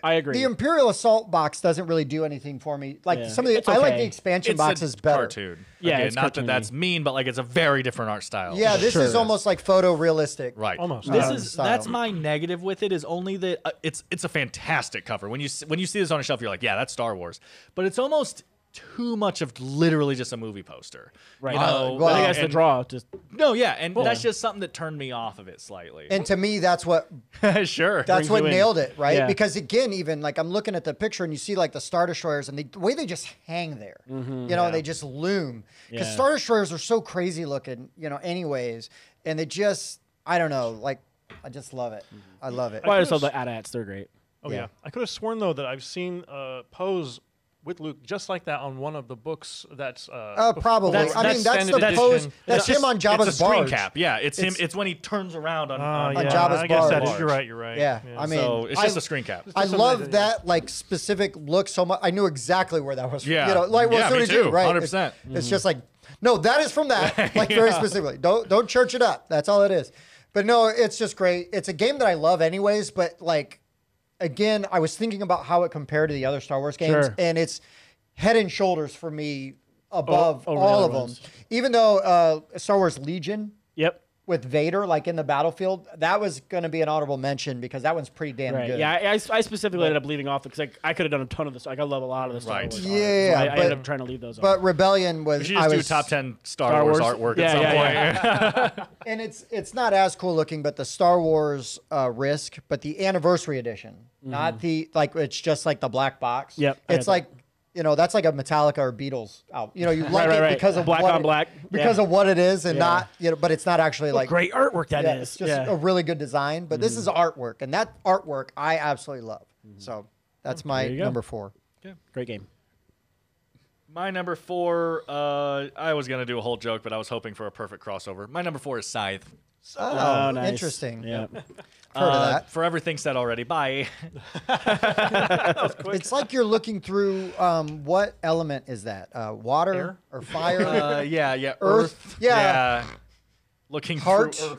I agree.
The Imperial Assault box doesn't really do anything for me. Some of the I like the expansion boxes better.
Cartoon.
Yeah,
Again,
it's
not
cartoony.
that that's mean, but it's a very different art style.
Yeah, this is almost photorealistic.
Right.
Almost.
That's my negative with it is only that it's a fantastic cover. When you see this on a shelf, you're like, yeah, that's Star Wars. But it's almost too much of literally just a movie poster.
Right.
I
think that's the draw.
That's just something that turned me off of it slightly.
And to me, that's what
sure.
That's what nailed it, right?
Yeah.
Because again, even I'm looking at the picture and you see the Star Destroyers and the way they just hang there, they just loom. Because Star Destroyers are so crazy looking, anyways, and they just, I don't know, I just love it. I love it.
I just love the AT-ATs. They're great.
Oh yeah. I could have sworn though that I've seen Poe's with Luke just like that on one of the books. That's
probably. That's that's the pose. That's him on Jabba's
it's a screen
barge.
Cap. Yeah, it's him. It's when he turns around on
Jabba's
I guess
barge.
that is, you're right. You're right.
Yeah, I mean,
so it's just a screen cap.
I love that like specific look so much. I knew exactly where that was.
Yeah,
you know, like well, so
me
did
too.
you, right?
100%.
It's just like no, that is from that. Like very specifically. Don't church it up. That's all it is. But no, it's just great. It's a game that I love anyways. But like again, I was thinking about how it compared to the other Star Wars games, and it's head and shoulders for me above all of them. Even though Star Wars Legion, with Vader, like in the battlefield, that was going to be an honorable mention because that one's pretty damn good.
Yeah, I specifically ended up leaving off because I could have done a ton of this. Like I love a lot of the Star Wars.
Yeah,
so I ended up trying to leave those.
But Rebellion was.
We should just do top 10 Star Wars artwork at some point.
And it's not as cool looking, but the Star Wars Risk, but the Anniversary Edition, not the like. It's just like the black box.
Yep,
it's like. You know, that's like a Metallica or Beatles album. You know, you like it because of
black on black,
because of what it is, and not but it's not actually like
great artwork. That is
it's just a really good design. But this is artwork, and that artwork I absolutely love. So that's my number 4.
Yeah, great game.
My number 4, I was gonna do a whole joke, but I was hoping for a perfect crossover. My number 4 is Scythe.
Oh,
nice.
Interesting.
Yeah.
Heard of that.
For everything said already. Bye.
It's like you're looking through what element is that? Water
Air?
or fire?
Yeah.
Earth? Yeah.
Looking
Heart?
through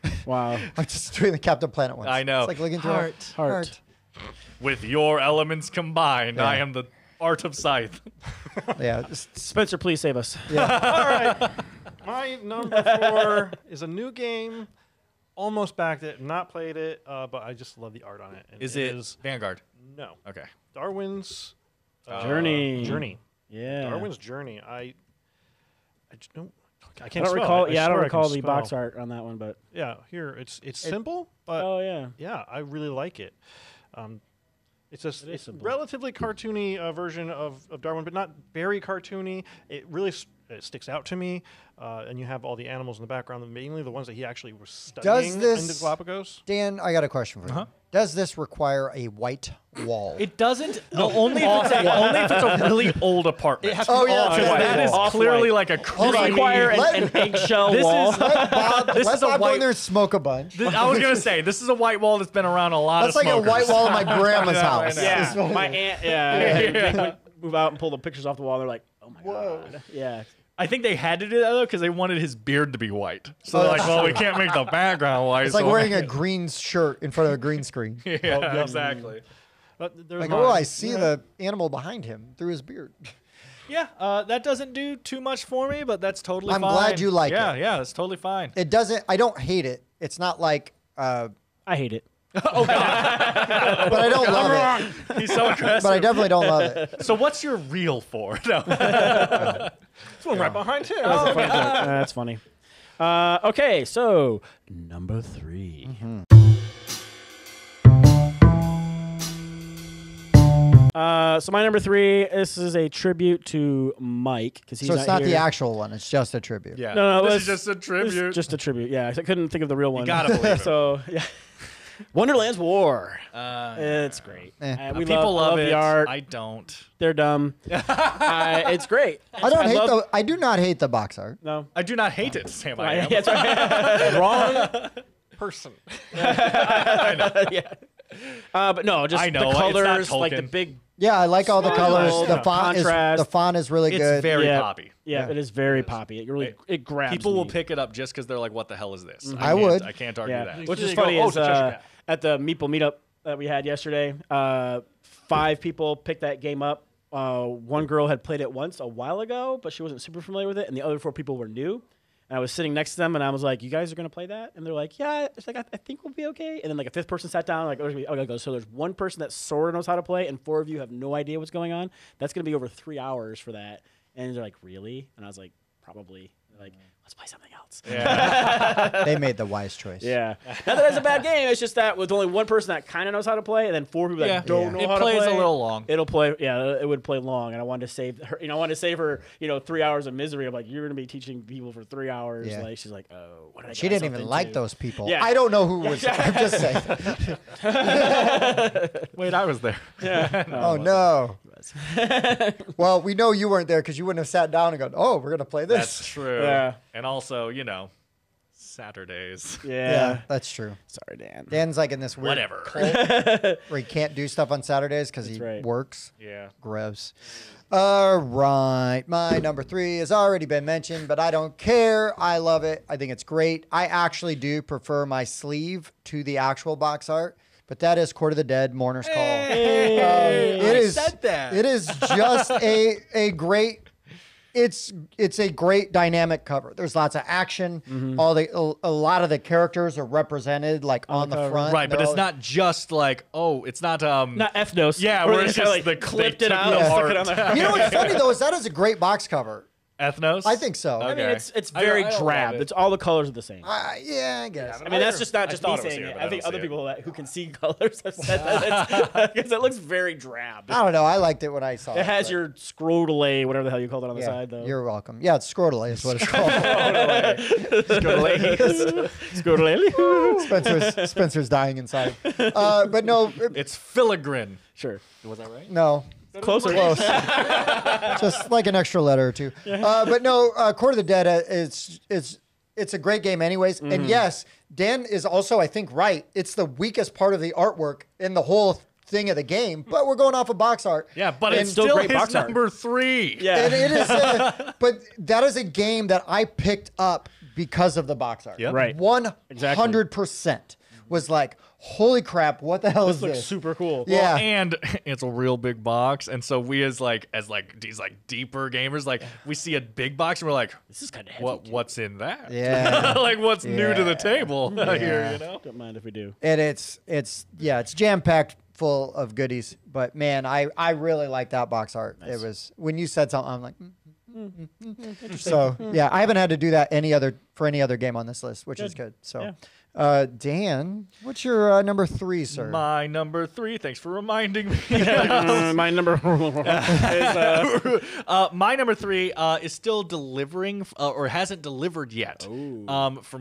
Earth.
Wow.
I'm just doing the Captain Planet one.
I know.
It's like looking through
Heart.
With your elements combined, I am the art of Scythe.
Yeah.
Spencer, please save us.
All right. My number 4 is a new game. Almost backed it, not played it, but I just love the art on it. And
Is it Vanguard?
No.
Okay.
Darwin's
Journey. Yeah.
Darwin's Journey. I can't
I don't
spell
recall.
it.
I don't
swear
recall
can
the
spell.
box art on that one, but
Yeah, here it's simple, but yeah, I really like it. It's a relatively cartoony version of Darwin, but not very cartoony. It really it sticks out to me. And you have all the animals in the background, mainly the ones that he actually was studying in the Galapagos.
Dan, I got a question for you. Does this require a white wall?
It doesn't. Only if it's a really old apartment.
It has to be
that is clearly like a creamy.
require an eggshell wall.
Let Bob go in there and smoke a bunch.
I was gonna say this is a white wall that's been around a lot
That's
of
like
smokers.
a white wall in my grandma's house.
Yeah, my aunt. Yeah, move out and pull the pictures off the wall. They're like, oh my god. Yeah.
I think they had to do that though because they wanted his beard to be white. So they're like, well, we can't make the background white.
It's like wearing a green shirt in front of a green screen.
Yeah, exactly.
But
Like, I see the animal behind him through his beard.
Yeah, that doesn't do too much for me, but that's totally fine.
I'm glad you like it.
Yeah, that's totally fine.
It doesn't. I don't hate it. It's not like.
I hate it.
Oh God!
But I don't love it.
He's so aggressive.
But I definitely don't love it.
So what's your reel for? No.
This one right behind him.
That's funny. Okay, so number 3. So my number 3. This is a tribute to Mike because he's
So it's not
here.
the actual one. It's just a tribute.
Yeah.
No,
this
it's
is just a tribute.
It's just a tribute. Yeah, I couldn't think of the real one.
You gotta believe it.
So yeah. Wonderland's War. It's great. We
People love it.
the art.
I don't.
They're dumb. It's great.
I do not hate the box art.
No.
I do not hate it, Sam. I am.
That's right.
Wrong person.
I know. Yeah. But no, just
I know,
the
it's not
colors, like the
Tolkien.
big.
Yeah, I like all the colors. The font
contrast.
is really
It's
good.
very poppy.
Yeah, it is very poppy. It really it grabs.
People will
me.
pick it up just because they're like, "What the hell is this?"
I would.
I can't argue
Yeah,
that.
which is
You go,
funny
"Oh,
is
it's a Cheshire Cat."
at the Meeple meetup that we had yesterday, 5 people picked that game up. One girl had played it once a while ago, but she wasn't super familiar with it, and the other 4 people were new. And I was sitting next to them, and I was like, "You guys are gonna play that?" And they're like, "Yeah." It's like, I think we'll be okay. And then like a 5th person sat down, like, "Okay, so there's one person that sort of knows how to play, and 4 of you have no idea what's going on. That's gonna be over 3 hours for that." And they're like, "Really?" And I was like, "Probably." They're like, let's play something else.
Yeah.
They made the wise choice.
Yeah. Not that it's a bad game. It's just that with only one person that kind of knows how to play, and then 4 people that don't know how to play.
It plays a little long.
It'll play. Yeah, it would play long, and I wanted to save her. I wanted to save her. 3 hours of misery. I'm like, you're gonna be teaching people for 3 hours.
Yeah.
Like she's like, oh, what did I?
She didn't even like those people.
Yeah.
I don't know who was. I'm just saying.
Wait, I was there.
Yeah.
Oh no.
was.
Well, we know you weren't there because you wouldn't have sat down and gone, "Oh, we're gonna play this."
That's true.
Yeah.
And also, Saturdays.
Yeah.
That's true.
Sorry, Dan.
Dan's like in this weird
Whatever.
cult where he can't do stuff on Saturdays because he works.
Yeah.
Gross. All right. My number 3 has already been mentioned, but I don't care. I love it. I think it's great. I actually do prefer my sleeve to the actual box art, but that is Court of the Dead, Mourner's Call.
I said that.
It is just a great. It's a great dynamic cover. There's lots of action. A lot of the characters are represented like on the front.
Right, but it's not just like it's not
not Ethnos.
Yeah,
where
where
they
it's
kinda,
just
like
the
clipped it
they
out
took
and
the
stuck it
heart.
on the
You know what's funny though is that is a great box cover.
Ethnos?
I think so.
Okay.
I mean, it's very
I don't
drab.
love it.
It's all the colors are the same.
Yeah, I guess.
I mean, that's just not just me
thought it was
saying
here,
it.
but
I
I
think
don't
other
see it.
people who can see colors have said that because it looks very drab.
I don't know. I liked it when I saw it.
It has
but-
your scrotale, whatever the hell you called it on the
Yeah,
side, though.
you're welcome. Yeah, it's scrotale is what it's called.
Scrotale.
Spencer's dying inside. But no,
It's filigrane.
Sure.
Was that right?
no.
Closer.
Close. Just like an extra letter or two. But no, Court of the Dead, it's a great game anyways. And yes, Dan is also, I think, right. It's the weakest part of the artwork in the whole thing of the game, but we're going off of box art.
Yeah, but
And
it's
still
still
great
his
box art.
number 3.
Yeah.
And it is, but that is a game that I picked up because of the box art.
Yep.
Right.
100% was like, holy crap, what the hell is
Looks
this?
super cool.
Yeah.
And it's a real big box, and so we as these deeper gamers, like we see a big box and we're like,
This is kind of heavy.
what's in that?
Yeah.
Like what's new to the table here,
Don't mind if we do.
And it's jam packed full of goodies. But man, I really like that box art. It was when you said something, I'm like, so yeah, I haven't had to do that for any other game on this list, which is good. So, Dan, what's your number 3, sir?
My number 3. Thanks for reminding me.
My number is
My number 3 is still delivering or hasn't delivered yet from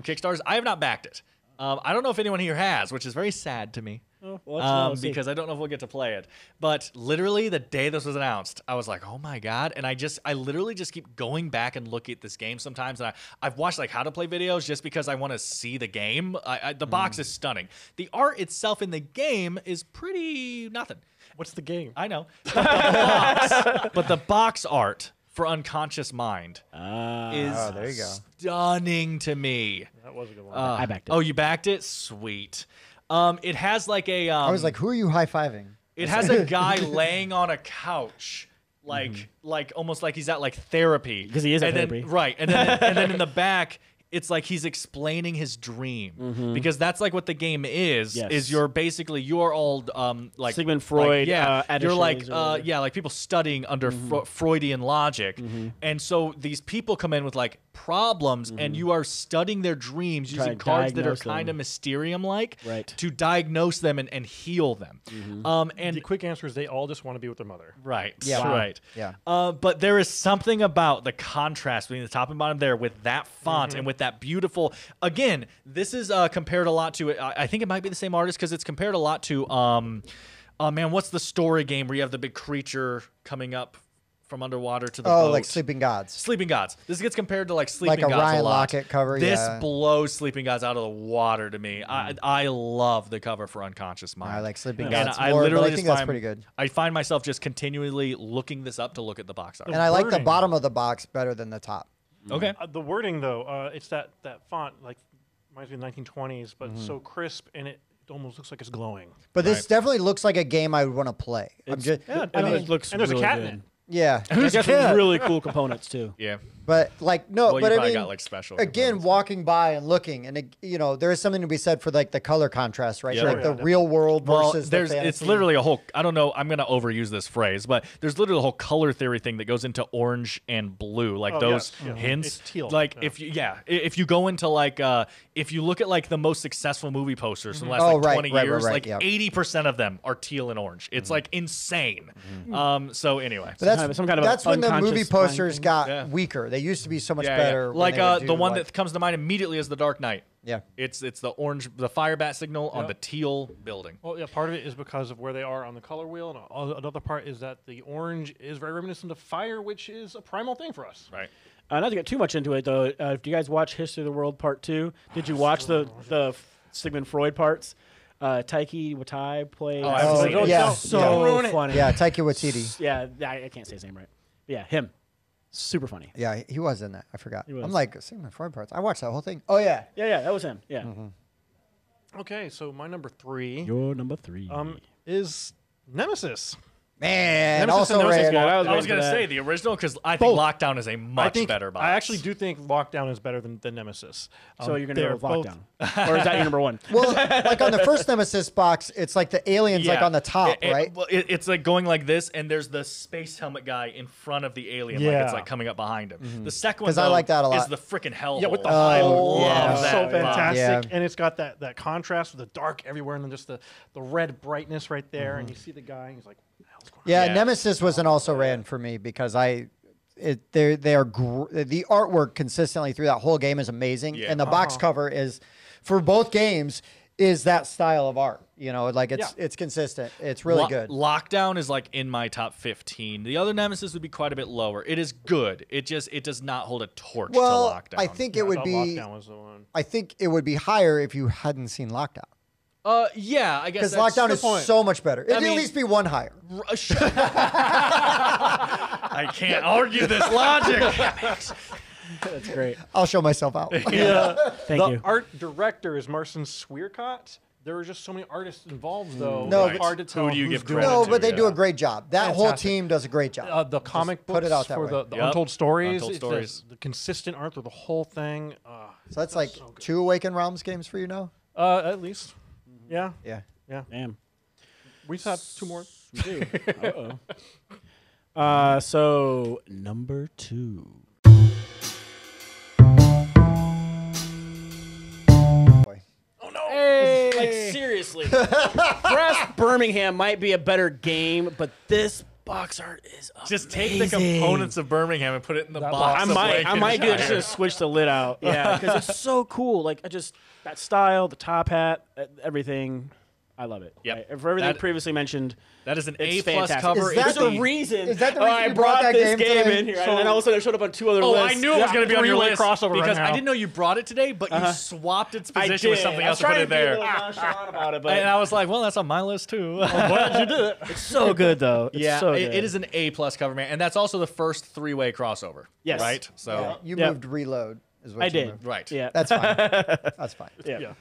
Kickstarters. I have not backed it. I don't know if anyone here has, which is very sad to me. Because I don't know if we'll get to play it. But literally the day this was announced, I was like, oh my God. And I literally just keep going back and looking at this game sometimes. And I've watched like how to play videos just because I want to see the game. The box is stunning. The art itself in the game is pretty nothing.
What's the game?
I know. But the box art for Unconscious Mind is
there you go.
stunning to me.
That was a good one.
I backed it.
Oh, you backed it? Sweet. It has like a.
I was like, who are you high-fiving?
It has a guy laying on a couch, like almost like he's at like therapy.
Because he is at
and
therapy.
Then, right, and then in the back, it's like he's explaining his dream because that's like what the game is.
Yes.
Is you're all like
Sigmund Freud,
you're like
attaches or
like people studying under Freudian logic, and so these people come in with like problems, and you are studying their dreams using cards that are kind of Mysterium-like to diagnose them and heal them. And
the quick answer is they all just want to be with their mother.
right,
Yeah.
right,
Yeah.
but there is something about the contrast between the top and bottom there with that font and with that beautiful. Again, this is compared a lot to. I think it might be the same artist because it's compared a lot to. Man, what's the story game where you have the big creature coming up from underwater to the boat?
Like Sleeping Gods.
Sleeping Gods. This gets compared to like Sleeping
Like a
Gods
Ryan
a lot.
Lockett cover,
This
yeah.
blows Sleeping Gods out of the water to me. I love the cover for Unconscious Mind.
I like Sleeping
And
Gods
I
more,
literally
but I think
just
that's
find-
pretty good.
I find myself just continually looking this up to look at the box art.
And I like the
wording.
bottom of the box better than the top.
Okay.
The wording, though, it's that font, like, reminds me of the 1920s, but so crisp, and it almost looks like it's glowing.
But this definitely looks like a game I would want to play. I'm just,
I mean, it looks
And there's
really
a cat in
good.
it.
yeah.
It's got some really cool components too.
Yeah.
But like no,
Well, you
but I
probably
mean,
got, like, special
again,
components.
walking by and looking, and there is something to be said for like the color contrast, right?
Yeah.
Like
Oh,
the
yeah,
real world
Well,
versus the
it's
fantasy.
literally a whole. I don't know. I'm gonna overuse this phrase, but there's literally a whole color theory thing that goes into orange and blue, like
Oh,
those
yes, yeah.
hints.
It's teal,
Like
yeah.
if you go into like if you look at like the most successful movie posters from the last
Oh,
like
right,
20
right,
years,
right,
like
yep.
80% of them are teal and orange. It's like insane. So anyway,
But that's
some kind of
that's when the movie
unconscious mind
posters
thing.
got
Yeah.
weaker. They used to be so much
yeah,
better.
yeah.
when
Like
they would
the
do,
one
like-
that comes to mind immediately is The Dark Knight.
Yeah.
It's the orange, the fire bat signal on the teal building.
Well, yeah, part of it is because of where they are on the color wheel, and another part is that the orange is very reminiscent of fire, which is a primal thing for us.
Right.
Not to get too much into it, though, do you guys watch History of the World Part 2? Did you watch the Sigmund Freud parts? Taiki Watai played. So funny.
Yeah, Taiki Waititi.
Yeah, I can't say his name right. But yeah, him. Super funny.
Yeah, he was in that. I forgot.
I'm
like, Sigmund Freud parts. I watched that whole thing. Oh, yeah.
Yeah, that was him. Yeah.
Okay, so my number 3.
Your number 3.
Is Nemesis.
Man,
Nemesis
also
Nemesis
red.
I was going to say the original because I think Lockdown is a much better box.
I actually do think Lockdown is better than Nemesis.
So you're going to go with Lockdown? Or is that your number 1?
Well, like on the first Nemesis box, it's like the aliens like on the top, right?
Well, it's like going like this, and there's the space helmet guy in front of the alien, like it's like coming up behind him. The second one,
I like that a lot.
is the freaking hell.
Yeah, with the so fantastic, and it's got that contrast with the dark everywhere, and then just the red brightness right there, and you see the guy, and he's like, what the hell's going on?
Yeah, Nemesis was an also ran for me because the artwork consistently through that whole game is amazing, and the box cover is for both games is that style of art. You know, like it's consistent. It's really good.
Lockdown is like in my top 15. The other Nemesis would be quite a bit lower. It is good. It does not hold a torch to Lockdown.
I think it would be.
Lockdown was the one.
I think it would be higher if you hadn't seen Lockdown.
Yeah, I guess
because Lockdown is so much better. It'd at least be one higher.
I can't argue this logic.
That's great.
I'll show myself out.
Thank you.
The art director is Marcin Swierkot. There were just so many artists involved, though.
No,
it's hard to tell.
Who do you give credit
No,
to?
but they do a great job. That whole team does a great job.
The comic books
put it out that
for
way.
the Untold Stories.
Untold Stories.
The consistent art through the whole thing.
So that's like 2 Awakened Realms games for you now?
At least. Yeah.
Yeah.
Damn.
We've had 2 more.
We do. So, number 2. Hey! Like, seriously. Press Birmingham might be a better game, but this box art is amazing.
Just take the components of Birmingham and put it in the box.
I might do this to switch the lid out. Yeah, because it's so cool. Like, that style, the top hat, everything. I love it.
Yeah.
Right? For everything previously mentioned,
that is an
it's
A+
fantastic.
cover.
Is that
the reason?
Is that the reason
I
you
brought
that
this game
today?
in here, and then all of a sudden it showed up on 2 other lists.
I knew it was going to be on your list
crossover
because
right now.
I didn't know you brought it today, but you swapped its
I
position with
did.
something
I
else
was
to put
trying
it
to be a
there.
little nonchalant about it, but
And I was like, well, that's on my list too.
glad you did it. It's so good though. It's so good.
It is an A+ cover, man, and that's also the first 3-way crossover.
Yes.
Right. So
You moved reload. Is what
I
you
did.
moved.
right.
Yeah.
That's fine. That's fine.
Yeah.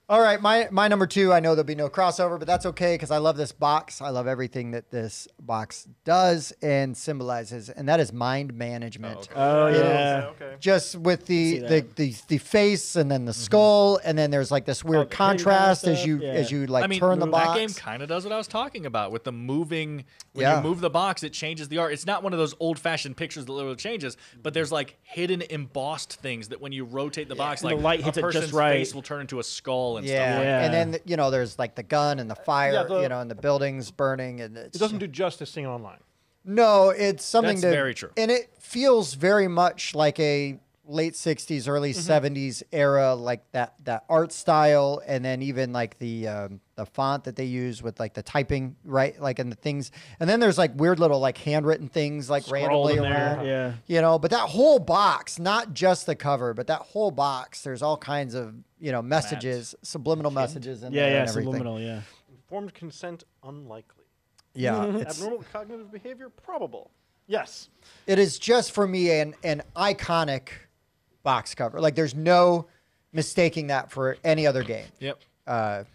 All right, my number 2, I know there'll be no crossover, but that's okay because I love this box. I love everything that this box does and symbolizes, and that is mind management.
Oh yeah.
Okay.
Just with the face and then the skull, and then there's like this weird
the hidden
contrast
kind of
as you
stuff,
like turn the box.
That game kind of does what I was talking about with the moving. When
Yeah.
you move the box, it changes the art. It's not one of those old-fashioned pictures that literally changes, but there's like hidden embossed things that when you rotate the box,
And
like
the light
a
hits it just
person's
right.
face will turn into a skull and stuff.
Yeah.
Yeah.
And then there's like the gun and the fire,
Yeah,
and the buildings burning, and
It doesn't do justice seeing it online.
No, it's something
That's
that
very true.
and it feels very much like a late 60s, early 70s era, like that art style, and then even like the font that they use with like the typing, right? Like and the things, and then there's like weird little like handwritten things like randomly
in there,
around,
yeah.
But that whole box, not just the cover, but that whole box, there's all kinds of messages, subliminal messages in there and everything.
Subliminal, yeah.
Informed consent unlikely.
Yeah, it's,
Abnormal cognitive behavior probable. Yes.
it is just for me an iconic box cover. Like there's no mistaking that for any other game.
Yep.
I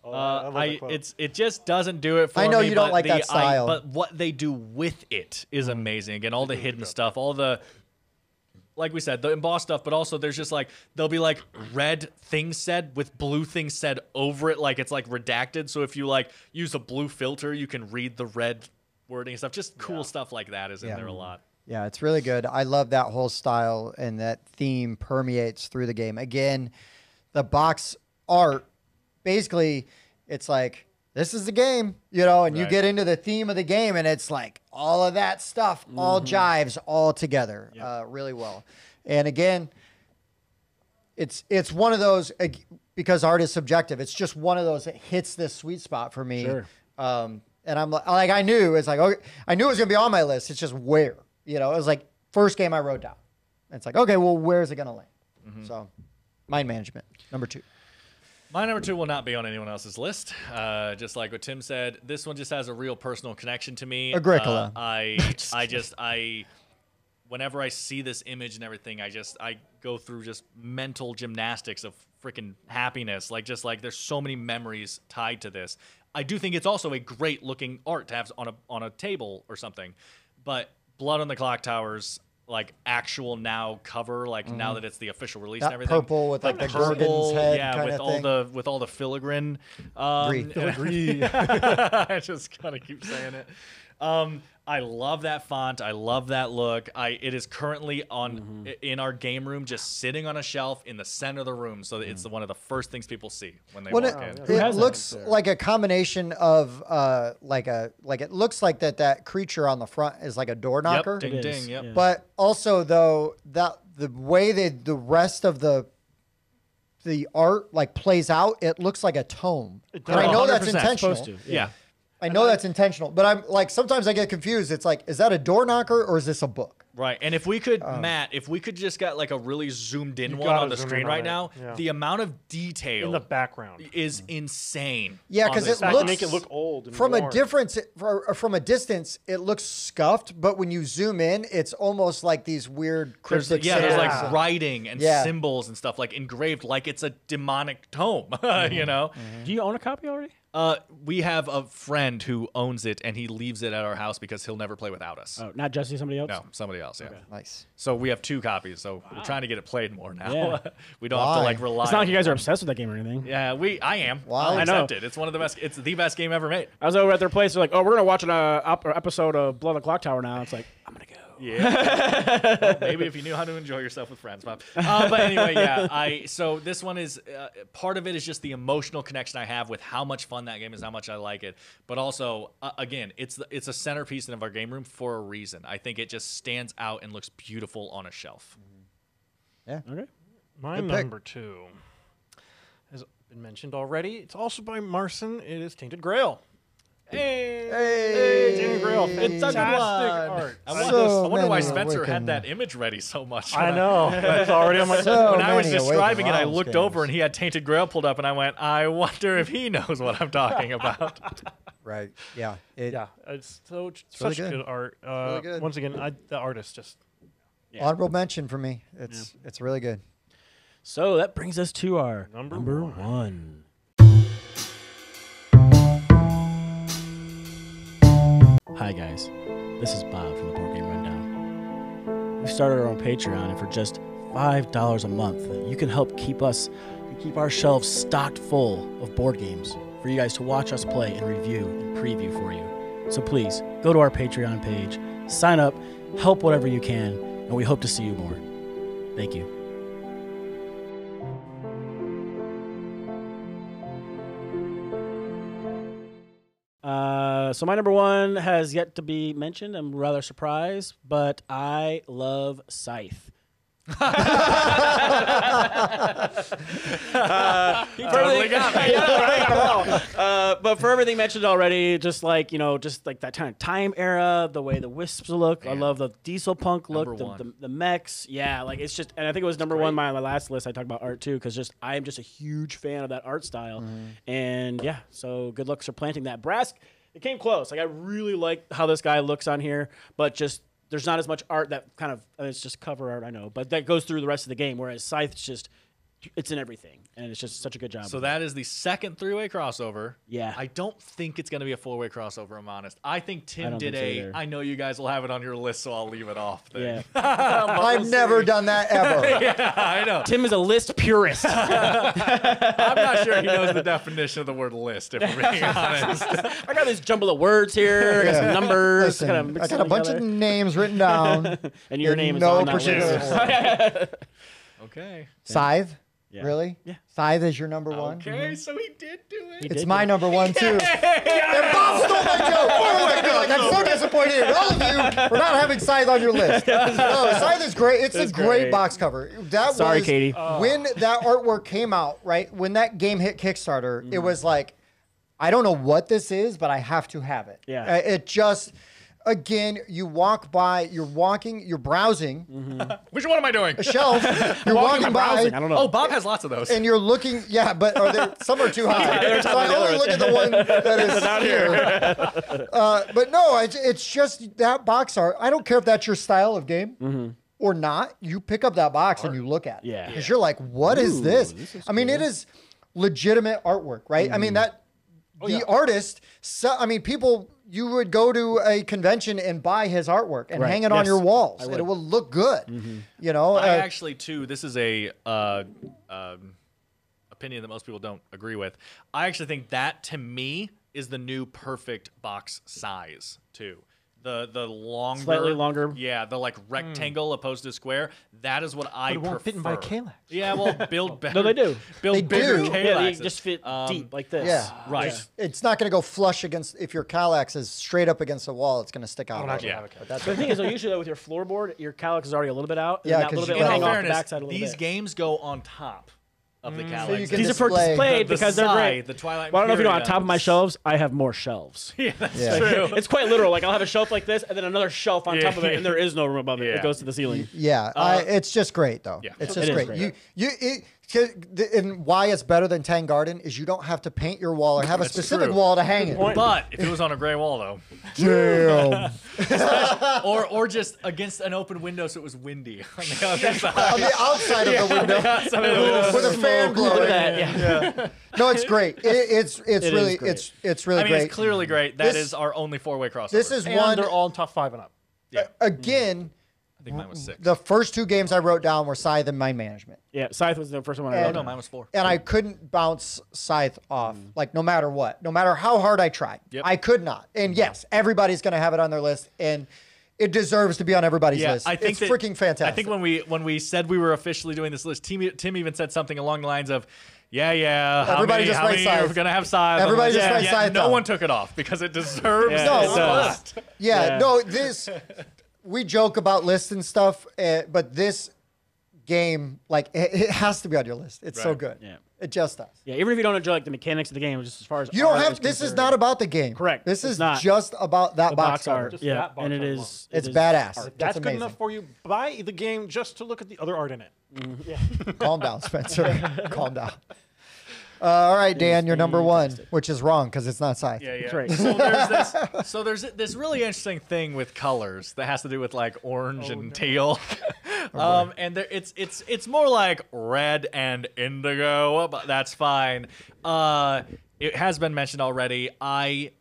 love that quote.
It just doesn't do it for me.
I know you don't
but
like that style.
but what they do with it is amazing. Again, all the hidden stuff, all the, like we said, the embossed stuff, but also there's just like, there'll be like red things said with blue things said over it, like it's like redacted. So if you like use a blue filter, you can read the red wording and stuff. Just cool stuff like that is in there a lot.
Yeah, it's really good. I love that whole style, and that theme permeates through the game. Again, the box art, basically, it's like, this is the game, and you get into the theme of the game, and it's like all of that stuff all jives all together really well. And again, it's one of those, because art is subjective. It's just one of those that hits this sweet spot for me.
Sure.
And I'm like, I knew it's like, okay, I knew it was gonna be on my list. It's just where, it was like first game I wrote down. And it's like, okay, well, where is it gonna land? So, Mind Management, number 2.
My number 2 will not be on anyone else's list. Just like what Tim said, this one just has a real personal connection to me.
Agricola.
Whenever I see this image and everything, I go through just mental gymnastics of freaking happiness. Like there's so many memories tied to this. I do think it's also a great looking art to have on a table or something. But Blood on the Clocktowers, like actual now cover, like now that it's the official release and everything.
Purple with like the Gorgon's head,
yeah, with all the filigree.
Filigree.
I just gotta keep saying it. I love that font. I love that look. It is currently in our game room, just sitting on a shelf in the center of the room. So it's one of the first things people see when they walk in.
It looks like a combination of it looks like that creature on the front is like a door knocker.
Yep, ding ding. Yep.
Yeah. But also though the way the rest of the art like plays out, it looks like a tome. And I know that's intentional.
Yeah.
I know that's intentional, but I'm like, sometimes I get confused. It's like, is that a door knocker or is this a book?
Right. And if we could, Matt, just get like a really zoomed in one on the screen right now, the amount of detail
in the background
is insane.
Yeah, because it looks,
make it look old and
from
worn.
from a distance, it looks scuffed, but when you zoom in, it's almost like these weird cryptic
there's
symbols.
like writing and symbols and stuff like engraved, like it's a demonic tome, you know?
Do you own a copy already?
We have a friend who owns it, and he leaves it at our house because he'll never play without us.
Oh, not Jesse, somebody else?
No, somebody else, yeah.
Okay.
Nice.
So we have 2 copies, so we're trying to get it played more now.
Yeah.
We don't have to like rely.
It's not like you guys are obsessed with that game or anything.
Yeah, I am.
Wow.
I'll
I
accept it. It's one of the best. It's the best game ever made.
I was over at their place. They're like, "Oh, we're gonna watch an episode of Blood on the Clocktower now." It's like, I'm gonna go.
Yeah. Well, maybe if you knew how to enjoy yourself with friends, Bob. But anyway, yeah. So this one is part of it is just the emotional connection I have with how much fun that game is, how much I like it. But also, again, it's a centerpiece of our game room for a reason. I think it just stands out and looks beautiful on a shelf.
Yeah.
Okay.
My number 2 has been mentioned already. It's also by Marson. It is Tainted Grail.
Hey,
Tainted Grail.
It's a good
art.
I wonder why Spencer had that image ready so much.
I know. It's already on my
When I was describing it, I looked over and he had Tainted Grail pulled up, and I went, I wonder if he knows what I'm talking about.
Right. Yeah.
It's such
really
good art.
really good.
Once again, the artist just
Honorable mention for me. It's really good.
So that brings us to our
Number
one. Hi guys, this is Bob from the Board Game Rundown. We started our own Patreon, and for just $5 a month, you can help keep our shelves stocked full of board games for you guys to watch us play and review and preview for you. So please go to our Patreon page, sign up, help whatever you can, and we hope to see you more. Thank you. So my number 1 has yet to be mentioned. I'm rather surprised, but I love Scythe.
He totally got me.
But for everything mentioned already, just like that kind of time era, the way the wisps look. Man. I love the diesel punk look, the mechs. Yeah, like it's just, and I think it was number 1 on my last list. I talked about art too, because I am just a huge fan of that art style. And yeah, so good luck for planting that. Brass, it came close. Like I really like how this guy looks on here, but just there's not as much art that kind of it's just cover art, I know, but that goes through the rest of the game. Whereas Scythe's just it's in everything, and it's just such a good job.
So that is the second 3-way crossover.
Yeah.
I don't think it's going to be a 4-way crossover, I'm honest. I think Tim did
I
know you guys will have it on your list, so I'll leave it off there.
Yeah.
I've never done that ever.
Yeah, I know.
Tim is a list purist.
I'm not sure he knows the definition of the word list, if we're being honest.
I got this jumble of words here. I got some numbers.
Listen, I got a bunch of names written down.
And your name is
no
on that
particular
list.
order.
Okay.
Scythe.
Yeah.
Really?
Yeah.
Scythe is your number one?
Okay, so he did do it.
It's my number one, too. And Bob stole my joke. Oh, my God. I'm so disappointed in all of you for not having Scythe on your list. No, Scythe is great. It's a great box cover.
Sorry, Katie.
When that artwork came out, right? When that game hit Kickstarter, it was like, I don't know what this is, but I have to have it.
Yeah.
It just... Again, you walk by, you're browsing.
Which one am I doing?
A shelf. You're walking by.
I don't know.
Oh, Bob has lots of those.
And you're looking, but some are too high. So I only look at the one that is not here. But no, it's just that box art. I don't care if that's your style of game or not. You pick up that box and you look at it.
Yeah.
Because you're like, what is this? I mean, it is legitimate artwork, right? I mean, the artist, people... You would go to a convention and buy his artwork and hang it on your walls. And it will look good. You know,
I actually too. This is a opinion that most people don't agree with. I actually think that to me is the new perfect box size too. The longer,
slightly longer.
Yeah, the like rectangle opposed to square. That is what I
But it won't fit in by
prefer.
Kallax.
Yeah, well, build better.
No, they do.
Build
They
bigger
do.
Yeah, they
Kallaxes.
just fit deep like this.
Yeah.
Right.
It's not going to go flush against, if your Callax is straight up against the wall, it's going to stick out.
actually
Yeah.
have a Kallax.
That's
The thing is, though, usually with your floorboard, your calyx is already a little bit out.
Yeah,
and that
'cause
little
you
bit will
got-
hang
In
off the
fairness,
backside a little
these
bit.
games go on top of the Callax.
So you can
These are for
display-
displayed
The
because they're
side,
great.
the Twilight
Well, I don't know if you know, on
Imperium.
top of my shelves, I have more shelves.
Yeah, that's
Yeah.
true.
It's quite literal. Like, I'll have a shelf like this and then another shelf on top of it, and there is no room above it.
Yeah.
It goes to the ceiling.
Yeah, it's just great though.
Yeah.
It's
It
just
is
great.
great.
And why it's better than Tang Garden is you don't have to paint your wall or have a specific
true.
wall to hang it.
But if it was on a gray wall, though,
Damn.
or just against an open window, so it was windy on the other side.
On the outside of the window with a fan blowing.
Yeah.
No, it's great. It's
is
really
great.
it's really
I mean,
great.
it's clearly great. That
This-
is our only four-way crossover.
This is
And
one
they're all in top 5 and up.
again.
I think mine was 6.
The first two games I wrote down were Scythe and Mind Management,
Yeah, Scythe was the first one I
And-
wrote
Oh, no,
down.
mine was 4.
and I couldn't bounce Scythe off. Like no matter what, no matter how hard I tried,
Yep.
I could not. And yes, everybody's going to have it on their list, and it deserves to be on everybody's list.
I think
it's
that,
freaking fantastic.
I think when we said we were officially doing this list, Tim even said something along the lines of, "Yeah, how
Everybody
many,
just
how
writes
many are
Scythe.
gonna have Scythe?"
Everybody
I'm
just writes Scythe
No
down.
one took it off because it deserves
Yeah,
No,
it
of
does.
Yeah,
Yeah.
no, this we joke about lists and stuff, but this game, like, it has to be on your list. It's so
Right.
good.
Yeah.
It just does.
Yeah, even if you don't enjoy like the mechanics of the game, just as far as
You don't
art
have. This is
concerned,
not about the game.
Correct.
This
It's
is
not.
just about that
the
box
box art.
Just
Yeah,
that box
and it
art
is.
It's
it is
badass.
art.
That's
It's
good
amazing.
enough for you. Buy the game just to look at the other art in it.
Calm down, Spencer. Calm down. All right, Dan, you're number one, which is wrong because it's not Scythe.
Yeah, yeah.
That's right.
So there's this really interesting thing with colors that has to do with like orange and teal, and it's more like red and indigo, but that's fine. It has been mentioned already. My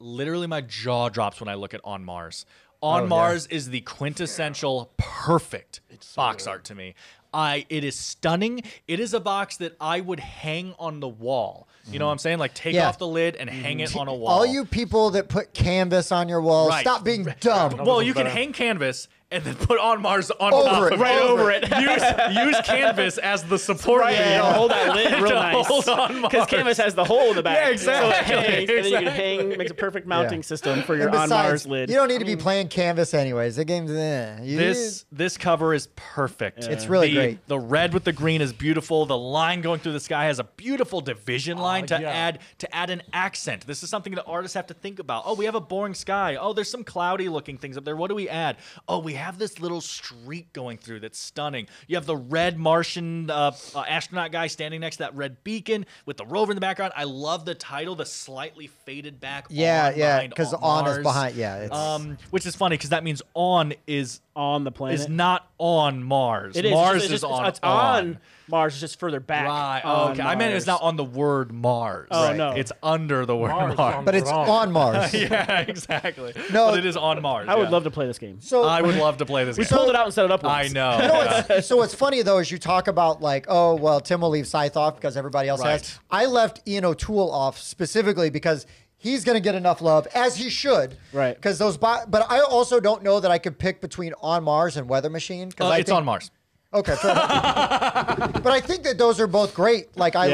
jaw drops when I look at On Mars. On Mars is the quintessential perfect box art to me. It is stunning. It is a box that I would hang on the wall. You know what I'm saying? Like take
Yeah.
off the lid and hang it on a wall.
All you people that put canvas on your wall,
Right.
stop being dumb.
Well, you can hang canvas and then put On Mars on
Over
top
it,
of
right over
it.
Use canvas as the support
Right,
beam.
yeah, hold that lid real
to
nice.
hold On
Because
Mars.
canvas has the hole in the back.
Yeah, exactly,
So it hangs, and then you can
exactly.
hang, makes a perfect mounting
Yeah.
system for your
And
on
besides,
Mars lid.
you don't need to be playing canvas anyways. The game's
This cover is perfect.
It's really great.
The red with the green is beautiful. The line going through the sky has a beautiful division line to
yeah.
add an accent. This is something that artists have to think about. Oh, we have a boring sky. Oh, there's some cloudy looking things up there. What do we add? Oh, we have this little streak going through that's stunning. You have the red Martian astronaut guy standing next to that red beacon with the rover in the background. I love the title, the slightly faded back.
Yeah,
on
yeah,
behind
because on is
Mars.
behind. Yeah, it's,
Which is funny because that means on is
on the planet.
not on Mars.
It is.
Mars
It's
is
just-
on.
It's on Mars. It's just further back.
Right.
on
Okay. I meant it's
Mars.
not on the word Mars.
Oh,
Right.
no.
It's under the word
Mars
Mars.
on
but it's
wrong.
on Mars.
Yeah, exactly.
No,
but it is on Mars.
I would
yeah.
love to play this game.
So
I would love to play this
We
game.
pulled it out and set it up
I
once.
know.
You know
yeah.
so what's funny though is you talk about like, oh well, Tim will leave Scythe off because everybody else
Right.
has. I left Ian O'Toole off specifically because he's going to get enough love as he should.
Right.
Because but I also don't know that I could pick between On Mars and Weather Machine because
It's on Mars.
Okay, fair enough. But I think that those are both great. Like I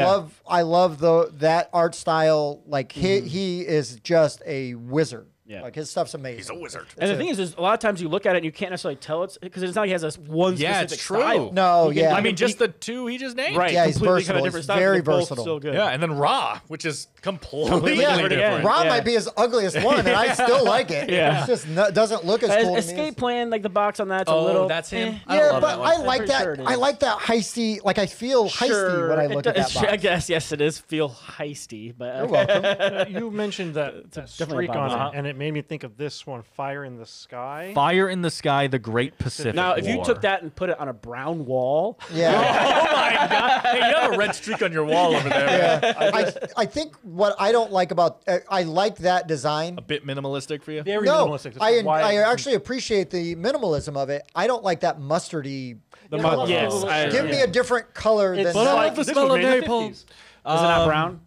love that art style. Like he is just a wizard. Yeah. Like his stuff's amazing.
He's a wizard.
And the thing is a lot of times you look at it and you can't necessarily tell it's because it's not like he has this one specific style.
No, yeah.
I mean, just the two he just named.
Right.
Yeah, he's
completely
versatile.
kind of different
He's
styles.
very
Both
versatile.
still good.
Yeah, and then Ra, which is completely different.
Ra might be his ugliest one, and I still like it.
Yeah.
It just doesn't look as cool.
Escape Plan, like the box on that's a little.
That's him.
Yeah, but I like that. I like that heisty. Like I feel heisty when I look at that box.
I guess yes, it is feel heisty, but
you're welcome.
You mentioned that streak on it, and it made me think of this one, Fire in the Sky.
Fire in the Sky, the Great Pacific
Now, if you
War.
took that and put it on a brown wall,
Yeah.
Oh my God! Hey, you have a red streak on your wall over there.
Yeah. I think what I don't like about I like that design.
A bit minimalistic for you.
Very
No,
minimalistic.
I actually appreciate the minimalism of it. I don't like that mustardy.
yes,
Give me a different color than
But I
that.
like the smell of napalm.
is it not brown?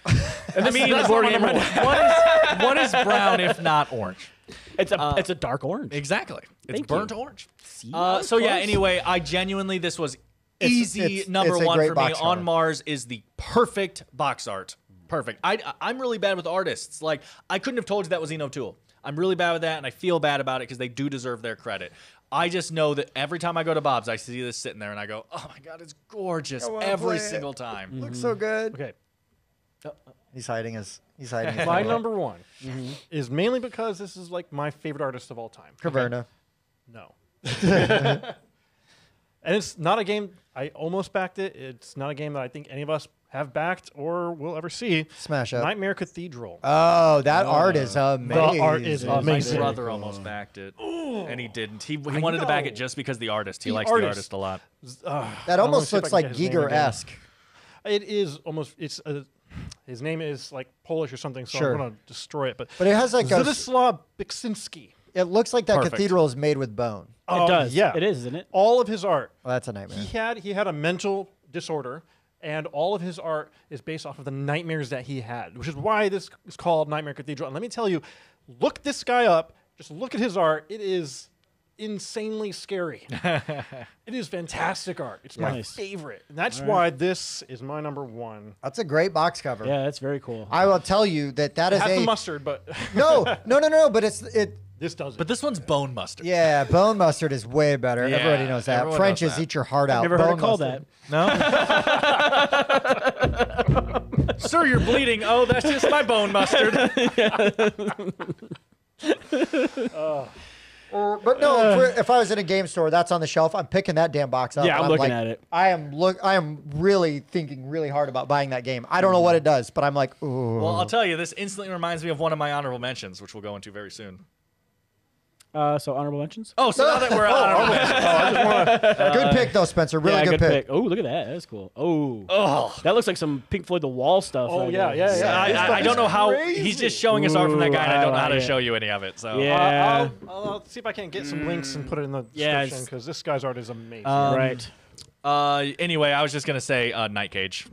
I mean,
that's not my number
what is brown if not orange?
It's a dark orange.
Exactly. It's
Thank
burnt
you.
orange.
See?
So yeah. Anyway, I genuinely this was easy
it's
number
a
one
great
for me.
box cover.
On Mars is the perfect box art. Perfect. I'm really bad with artists. Like I couldn't have told you that was Eno Tool. I'm really bad with that, and I feel bad about it because they do deserve their credit. I just know that every time I go to Bob's, I see this sitting there, and I go, "Oh my God, it's gorgeous every single time."
Looks so good.
Okay.
He's hiding his.
My number one is mainly because this is like my favorite artist of all time.
Caverna.
No. And it's not a game, I almost backed it. It's not a game that I think any of us have backed or will ever see.
Smash up.
Nightmare Cathedral.
Oh, that art is amazing.
The art is
My
amazing.
brother almost backed it, and he didn't. He wanted to back it just because the artist. He likes the artist a lot.
That almost
see if I
looks
can
like
get his name
Giger-esque.
It is almost, his name is like Polish or something, so
Sure.
I'm going to destroy it. But
But it has like a.
Zdzislaw Biksinski.
It looks like that
Perfect.
cathedral is made with bone.
It does.
Yeah.
It is, isn't it?
All of his art.
Well, that's a nightmare.
He had a mental disorder, and all of his art is based off of the nightmares that he had, which is why this is called Nightmare Cathedral. And let me tell you, look this guy up. Just look at his art. It is insanely scary. It is fantastic art. It's my favorite. And that's why this is my number one.
That's a great box cover.
Yeah, that's very cool.
I will tell you that is
Have
a
the mustard, but
no. But it.
this does it.
But this one's bone mustard.
Yeah, bone mustard is way better.
Yeah,
Everybody knows that.
everyone
French
knows
is
that.
eat your heart out.
Never heard
Bone
it called
mustard.
that.
No. Sir, you're bleeding. Oh, that's just my bone mustard.
But no, if I was in a game store, that's on the shelf. I'm picking that damn box up.
Yeah, I'm looking
like,
at it.
I am really thinking really hard about buying that game. I don't know what it does, but I'm like, ooh.
Well, I'll tell you, this instantly reminds me of one of my honorable mentions, which we'll go into very soon.
So honorable mentions.
Oh, so now that we're on
Good pick though, Spencer. Really
yeah,
good pick.
Oh, look at that. That's cool. Oh, that looks like some Pink Floyd The Wall stuff.
Oh,
right
yeah,
there.
yeah.
I don't know how he's just showing his art from that guy, and I don't know how to
Ooh,
show you any of it. So
Yeah.
I'll see if I can get some links and put it in the
Yeah,
description because this guy's art is amazing.
Right.
Anyway, I was just gonna say Night Cage.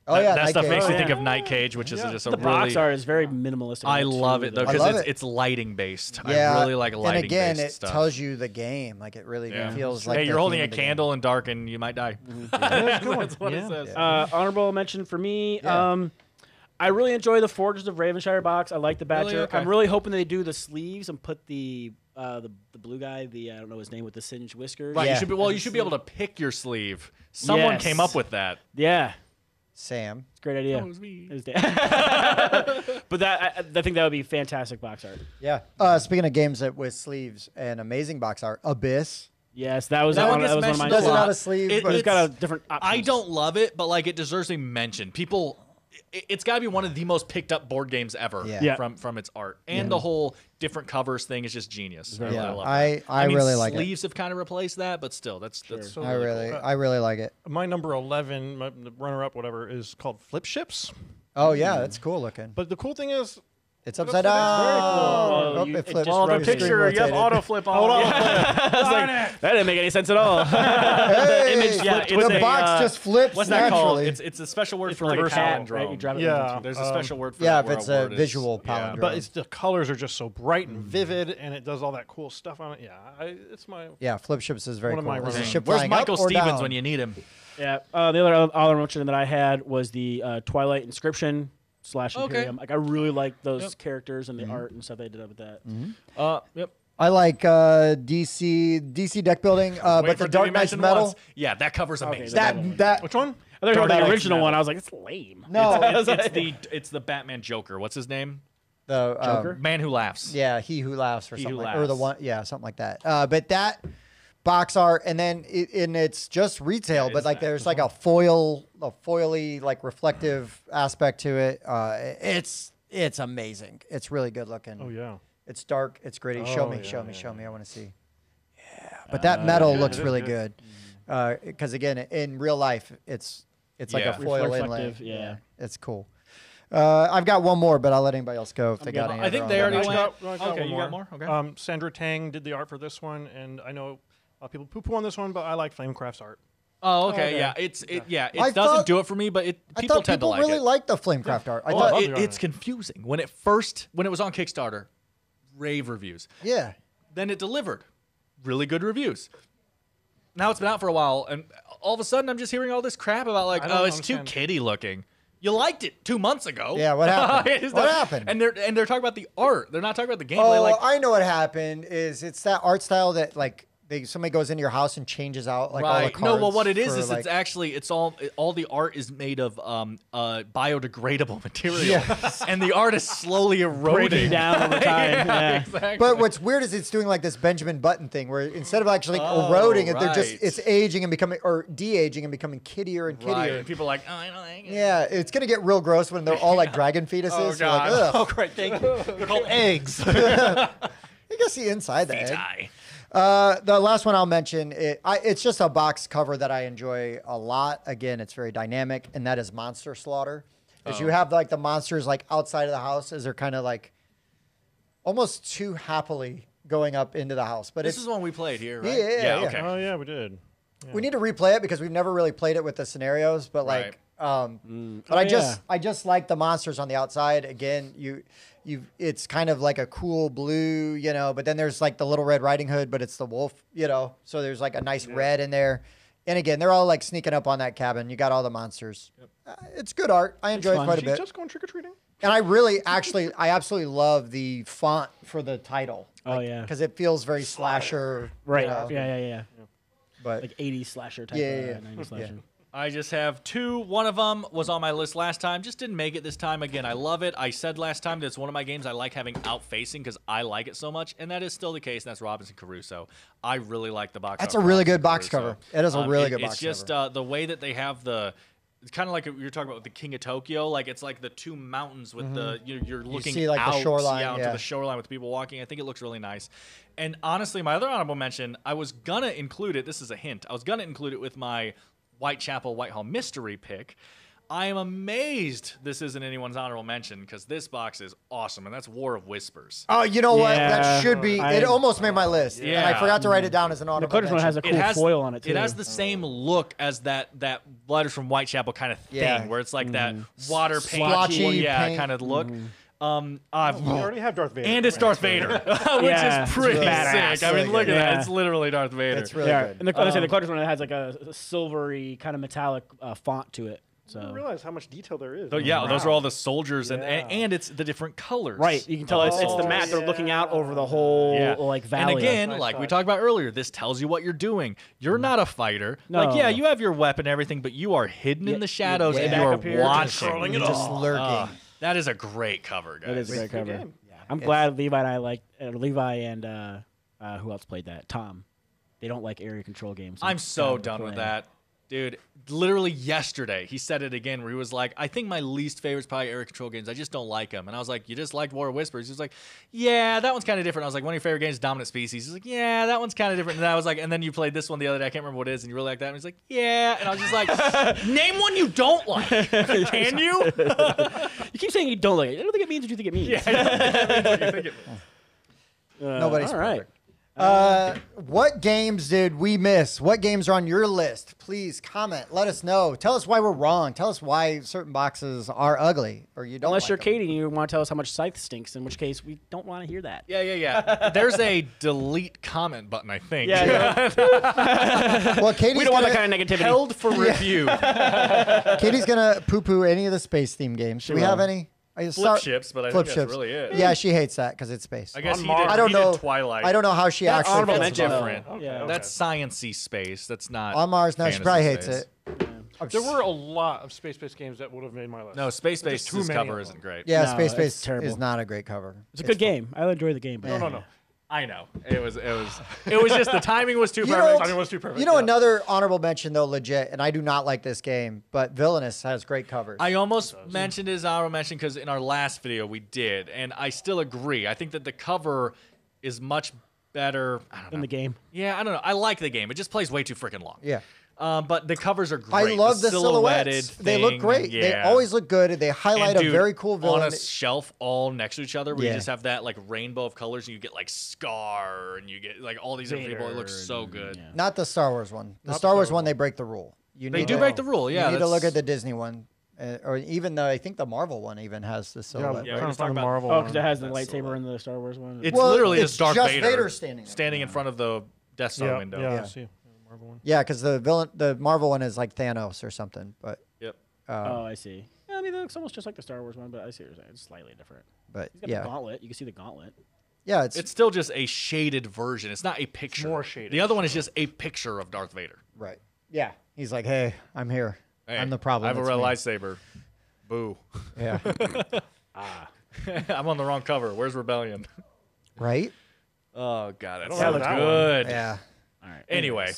Oh yeah,
that
Night
stuff
Cage.
makes me
yeah.
think of Night Cage, which is just a
The
really.
box art is very minimalistic.
I love it though
I
because
love it.
it's lighting based.
Yeah,
I really like lighting
and again,
based
it
stuff.
tells you the game. Like it really feels like.
Hey,
the
you're holding
theme
a
of the game.
candle in dark, and you might die. That's what it says.
Honorable mention for me.
Yeah.
I really enjoy the Forges of Ravenshire box. I like the Badger.
Really? Okay.
I'm really hoping they do the sleeves and put the blue guy, I don't know his name, with the singed whiskers.
Right,
Yeah.
you should be able to pick your sleeve. Someone
Yes.
came up with that.
Yeah.
Sam.
It's a great idea.
That was me.
It was Dan. But I think that would be fantastic box art.
Yeah. Speaking of games with sleeves and amazing box art, Abyss.
Yes, that was
That one
one
gets
of
mentioned
mine.
a
Doesn't
lot.
have a sleeve, but
It's got a different options.
I don't love it, but like it deserves a mention. People, it's got to be one of the most picked up board games ever.
Yeah.
Yeah.
From its art and the whole different covers thing is just genius. I really
Yeah,
love that.
I
mean,
really like it.
sleeves have kind of replaced that, but still, that's so
I
really
really,
cool.
I really like it.
My number 11, my runner-up, whatever, is called Flip Ships.
Oh yeah, that's cool looking.
But the cool thing is,
It's upside down.
Very cool.
Oh,
You-
it
it
flipped.
just
Oh, the
rotated.
picture, you have auto flip on.
I was like, that didn't make any sense at all.
Hey,
Image flipped
the
with a,
box just flips
What's that called?
naturally.
It's a special word
It's
for
like a
like
cat,
palindrome.
right? You drive it
Yeah.
There's a special word for
yeah,
that.
if
where
it's
a
a
word is-
visual
yeah.
palindrome.
But it's the colors are just so bright and vivid, and it does all that cool stuff on it. Yeah, it's my.
Yeah, flip ships is very
One of
cool.
my
Is the
running-
ship
Where's
flying
Michael
up or
Stevens
down?
when you need him?
Yeah. The other honorable mention that I had was the Twilight Inscription /
Okay.
Imperium. Like I really like those characters and the art and stuff they did with that.
Yep.
I like DC deck building,
Wait
but
for
the
it to
Dark
be
Knight's
mentioned
metal.
once. Yeah, that cover's amazing.
That
Which one?
I thought you were
Dark
the
Knight's
original one. I was like, it's lame.
no,
It's the Batman Joker. What's his name?
the
Joker?
Man Who Laughs.
Yeah, He Who Laughs or
He
something,
Who
like, or the
Laughs.
one, yeah, something like that. But that box art, and then it's just retail,
Yeah,
but
it's
like
that.
there's like a foily like reflective aspect to it. It's amazing. It's really good looking.
Oh yeah.
It's dark. It's gritty.
Oh,
show me. I want to see. Yeah, but that
yeah,
metal
it
looks
is
really
good.
good. Because again, in real life, it's like
Yeah.
a foil inlay.
Reflective, yeah.
It's cool. I've got one more, but I'll let anybody else go if they
good.
got any.
I think
other
they
honorable
already
mentions.
went.
I got
Okay,
one
you got more? Okay.
Sandra Tang did the art for this one, and I know people poo-poo on this one, but I like Flamecraft's art.
Oh, okay.
okay.
Yeah, it
I
doesn't
thought-
do it for me, but
I
people
thought
tend
people
to like
really
it.
liked the Flamecraft art. I
Oh,
thought,
I love it.
It's confusing. When it was on Kickstarter, rave reviews.
yeah.
Then it delivered really good reviews. Now it's been out for a while, and all of a sudden I'm just hearing all this crap about like,
I don't
oh, it's
understand.
too kiddie looking. You liked it 2 months ago.
Yeah, what happened?
It's
What
not-
happened?
And they're talking about the art. They're not talking about the gameplay.
Oh,
Like,
I know what happened. It's that art style that like somebody goes into your house and changes out like all the
right.
cards.
No, well, what it is
for,
it's
like,
actually it's all the art is made of biodegradable material,
Yes.
and the art is slowly eroding
Breaking down over time. Yeah.
Exactly.
But what's weird is it's doing like this Benjamin Button thing where instead of actually eroding it, they're just
right.
it's aging and becoming or de-aging and becoming kiddier and
right.
kiddier.
And people are like, oh, I don't like it.
Yeah, it's gonna get real gross when they're all like dragon fetuses.
Oh,
You're like,
God.
ugh.
great, thank you. They're called eggs.
You can see inside the egg.
Feti.
The last one I'll mention, it's just a box cover that I enjoy a lot. Again, it's very dynamic, and that is Monster Slaughter. As you have like the monsters like outside of the house as they're kind of like almost too happily going up into the house. But
This
it's
is one we played here, right?
Yeah, yeah.
Okay.
Oh yeah, we did.
we need to replay it because we've never really played it with the scenarios. But like, but I just like the monsters on the outside. Again, it's kind of like a cool blue, you know. But then there's like the Little Red Riding Hood, but it's the wolf, you know. So there's like a nice red in there. And again, they're all like sneaking up on that cabin. You got all the monsters. It's good art. I enjoy it
fun.
quite a
She's
bit.
just going trick or treating.
And I absolutely love the font for the title.
Oh, yeah.
Because it feels very slasher.
Right.
You know,
Yeah.
But
Like 80s slasher type.
Yeah.
90s slasher.
I just have two. One of them was on my list last time. Just didn't make it this time. Again, I love it. I said last time that it's one of my games I like having out-facing because I like it so much, and that is still the case, and that's Robinson Crusoe. I really like the box
That's
cover
a really
Robinson
good box
Crusoe.
cover. It is a really good box
It's just the way that they have it's kind of like you're talking about with the King of Tokyo. Like it's like the two mountains with the you're looking
see, like, the
out
shoreline,
onto
yeah.
the shoreline with people walking. I think it looks really nice. And honestly, my other honorable mention, I was gonna include it. This is a hint. I was gonna include it with my Whitehall mystery pick. I am amazed this isn't anyone's honorable mention because this box is awesome, and that's War of Whispers.
Oh, you know what?
Yeah.
That should be. It almost made my list. And I
Yeah.
forgot to write it down as an
The
honorable
Clocktower one has
mention.
a cool foil on it, too.
It has the same look as that Letters from Whitechapel kind of thing,
Yeah.
where it's like that water paint,
Splotchy paint.
kind of look.
We already have Darth Vader.
And it's Darth Vader, which
Yeah,
is pretty
it's badass.
sick. I mean,
Really
look at
good.
that.
Yeah.
It's literally Darth Vader.
It's really
Yeah.
good.
And the Clocktower one has like a silvery kind of metallic font to it.
I
So
didn't realize how much detail there is.
So, yeah, those are all the soldiers,
Yeah.
and it's the different colors.
right, you can tell it's the map. They're looking out over the whole like valley.
And again,
Nice
like we
touch.
talked about earlier, this tells you what you're doing. You're not a fighter.
No.
Like, yeah, you have your weapon and everything, but you are hidden in the shadows
yeah.
and
Back
you
up here,
are
just
watching.
controlling it
Just
all.
lurking.
That is a great cover, guys.
That is a great
Good
cover.
game.
I'm glad Levi and I Levi and who else played that? Tom. They don't like area control games.
I'm so
Tom
done
to
with
play.
that. Dude, literally yesterday, he said it again where he was like, I think my least favorite is probably area control games. I just don't like them. And I was like, you just liked War of Whispers? He was like, yeah, that one's kind of different. I was like, one of your favorite games is Dominant Species. He's like, yeah, that one's kind of different. And I was like, and then you played this one the other day. I can't remember what it is. And you really like that? And he's like, yeah. And I was just like, name one you don't like. Can you?
You keep saying you don't like it. I don't think it means what you think it means.
Yeah, I don't think that means what you think it means.
Nobody's
all right.
What games did we miss? What games are on your list? Please comment. Let us know. Tell us why we're wrong. Tell us why certain boxes are ugly or you don't.
Unless
like
you're
them.
Katie and you want to tell us how much Scythe stinks, in which case we don't want to hear that.
Yeah. There's a delete comment button, I think.
Yeah.
Well, Katie's
We don't want
gonna,
that kind of negativity.
Held for review.
Katie's gonna poo-poo any of the space theme games. Do we have any?
Flip ships, but I think that's really it.
Yeah, she hates that because it's space.
I guess he
Mars.
did,
I don't
he
know.
did Twilight.
I don't know how she
That's
actually
honorable
feels
mention,
about
though.
it.
different.
Yeah.
That's science-y space. That's not
On Mars, no, she
fantasy
probably hates
space.
it.
There were a lot of space-based games that would have made my list.
No, Space
There's
Base's
too many
cover
of them.
isn't great.
Yeah,
No,
Space
it's
Base
terrible.
is not a great cover.
It's a good game. I enjoy the game. But
No.
I know. It was just the timing was too
You
perfect.
know-
Timing was too perfect.
You know,
yeah.
another honorable mention though, legit, and I do not like this game, but Villainous has great covers.
I almost mentioned his honorable mention because in our last video we did, and I still agree. I think that the cover is much better. I don't know.
in the game.
Yeah, I don't know. I like the game. It just plays way too freaking long.
Yeah.
But the covers are
I
great.
love the
silhouetted
silhouettes. They look
thing,
great. They
yeah.
always look good. They highlight
And, dude,
a very cool villain.
on a shelf all next to each other where
Yeah.
you just have that like rainbow of colors and you get like Scar and you get like all these different people. It looks so good.
Yeah.
Not the Star Wars one. The
Not the
Star Wars
Star
one,
Wars
they break the rule. You
They
need
do
to-
break the rule, yeah.
You need to look
that's-
at the Disney one, or even though I think the Marvel one even has the
Yeah,
silhouette.
I'm
Yeah,
trying
we're
to
just talking
find the
about-
Marvel
Oh,
one.
because it has the
That's
lightsaber in the Star Wars one.
It's
Well,
literally
it's
just Darth
just
Vader,
Vader standing
in front of the Death Star
Yeah,
window.
yeah,
Yeah.
I see. Marvel one.
Yeah, because the Marvel one is like Thanos or something. But
Yep.
Oh, I see. Yeah, I mean, it looks almost just like the Star Wars one, but I see what you're saying. It's slightly different.
but
He's got
yeah,
the gauntlet. You can see the gauntlet.
yeah,
It's still just a shaded version. It's not a picture.
more shaded.
The other one is just a picture of Darth Vader.
right. Yeah, he's like, hey, I'm here.
Hey,
I'm the problem.
I have a
It's
red
me."
lightsaber. Boo.
Yeah,
I'm on the wrong cover. Where's Rebellion?
right.
Oh god, it's
don't
so
know that one.
good.
Yeah,
All right.
Anyway,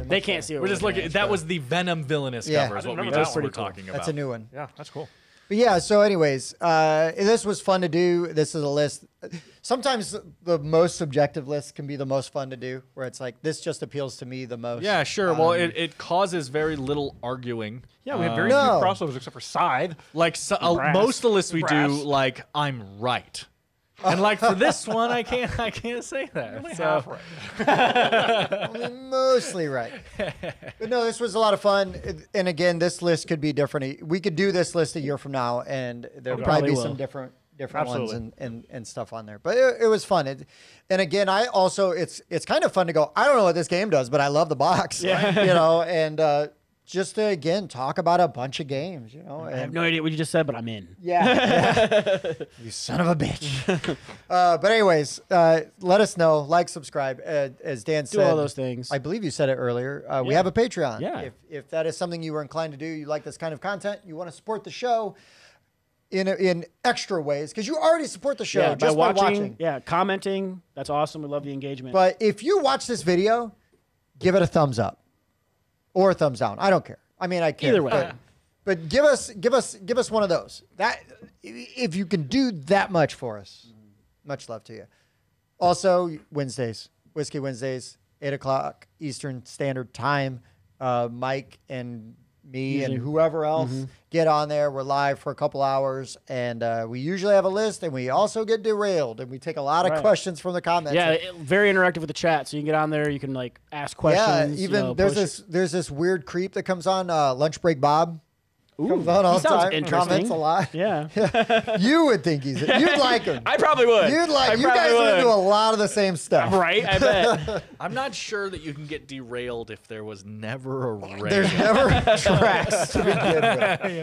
They can't see what
we're just looking.
at.
That was the Venom villainous
Yeah.
cover. Is
I
what
didn't
we
remember
just
that
were
one.
talking about.
that's a new one.
Yeah, that's cool.
But yeah, so anyways, this was fun to do. This is a list. Sometimes the most subjective list can be the most fun to do, where it's like, this just appeals to me the most.
Yeah, sure. Well, it causes very little arguing.
Yeah, we had very
No.
few crossovers except for Scythe.
Like
Brass.
most of the lists we do,
Brass.
like I'm right, and like for this one, I can't say that.
Only
So-
half right.
Only mostly right. But no, this was a lot of fun. And again, this list could be different. We could do this list a year from now, and there'll
We
probably
probably
be
will.
some different ones
Absolutely.
and stuff on there. But it was fun. And again, I also it's kind of fun to go, I don't know what this game does, but I love the box.
Yeah.
You know, and just to again talk about a bunch of games, you know.
I have
And
no idea what you just said, but I'm in.
yeah. You son of a bitch. But anyways, let us know. Like, subscribe. As Dan
Do
said,
all those things.
I believe you said it earlier. We
Yeah.
have a Patreon.
Yeah.
If that is something you were inclined to do, you like this kind of content, you want to support the show in extra ways, because you already support the show
yeah,
just by watching.
Yeah, commenting. That's awesome. We love the engagement.
But if you watch this video, give it a thumbs up or a thumbs down. I don't care. I mean, I care.
Either way.
But give us one of those. That if you can do that much for us, much love to you. Also, Wednesdays, Whiskey Wednesdays, 8 o'clock Eastern Standard Time. Mike and me and whoever else get on there. We're live for a couple hours, and we usually have a list, and we also get derailed, and we take a lot of questions from the comments.
yeah, very interactive with the chat. So you can get on there. You can like ask questions.
Yeah, even
you know,
there's this weird creep that comes on, Lunch Break Bob. Comes on all
he
the
sounds
time,
interesting.
comments a lot.
Yeah.
You would think you'd like him.
I probably would.
You
I
guys
probably
would
would.
do a lot of the same stuff.
Right? I bet.
I'm not sure that you can get derailed if there was never a rail.
There's never tracks to begin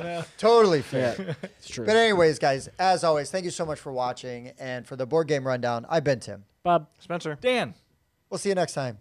with. Totally fair.
It's true.
But anyways, guys, as always, thank you so much for watching. And for the board game rundown, I've been Tim.
Bob.
Spencer.
Dan.
We'll see you next time.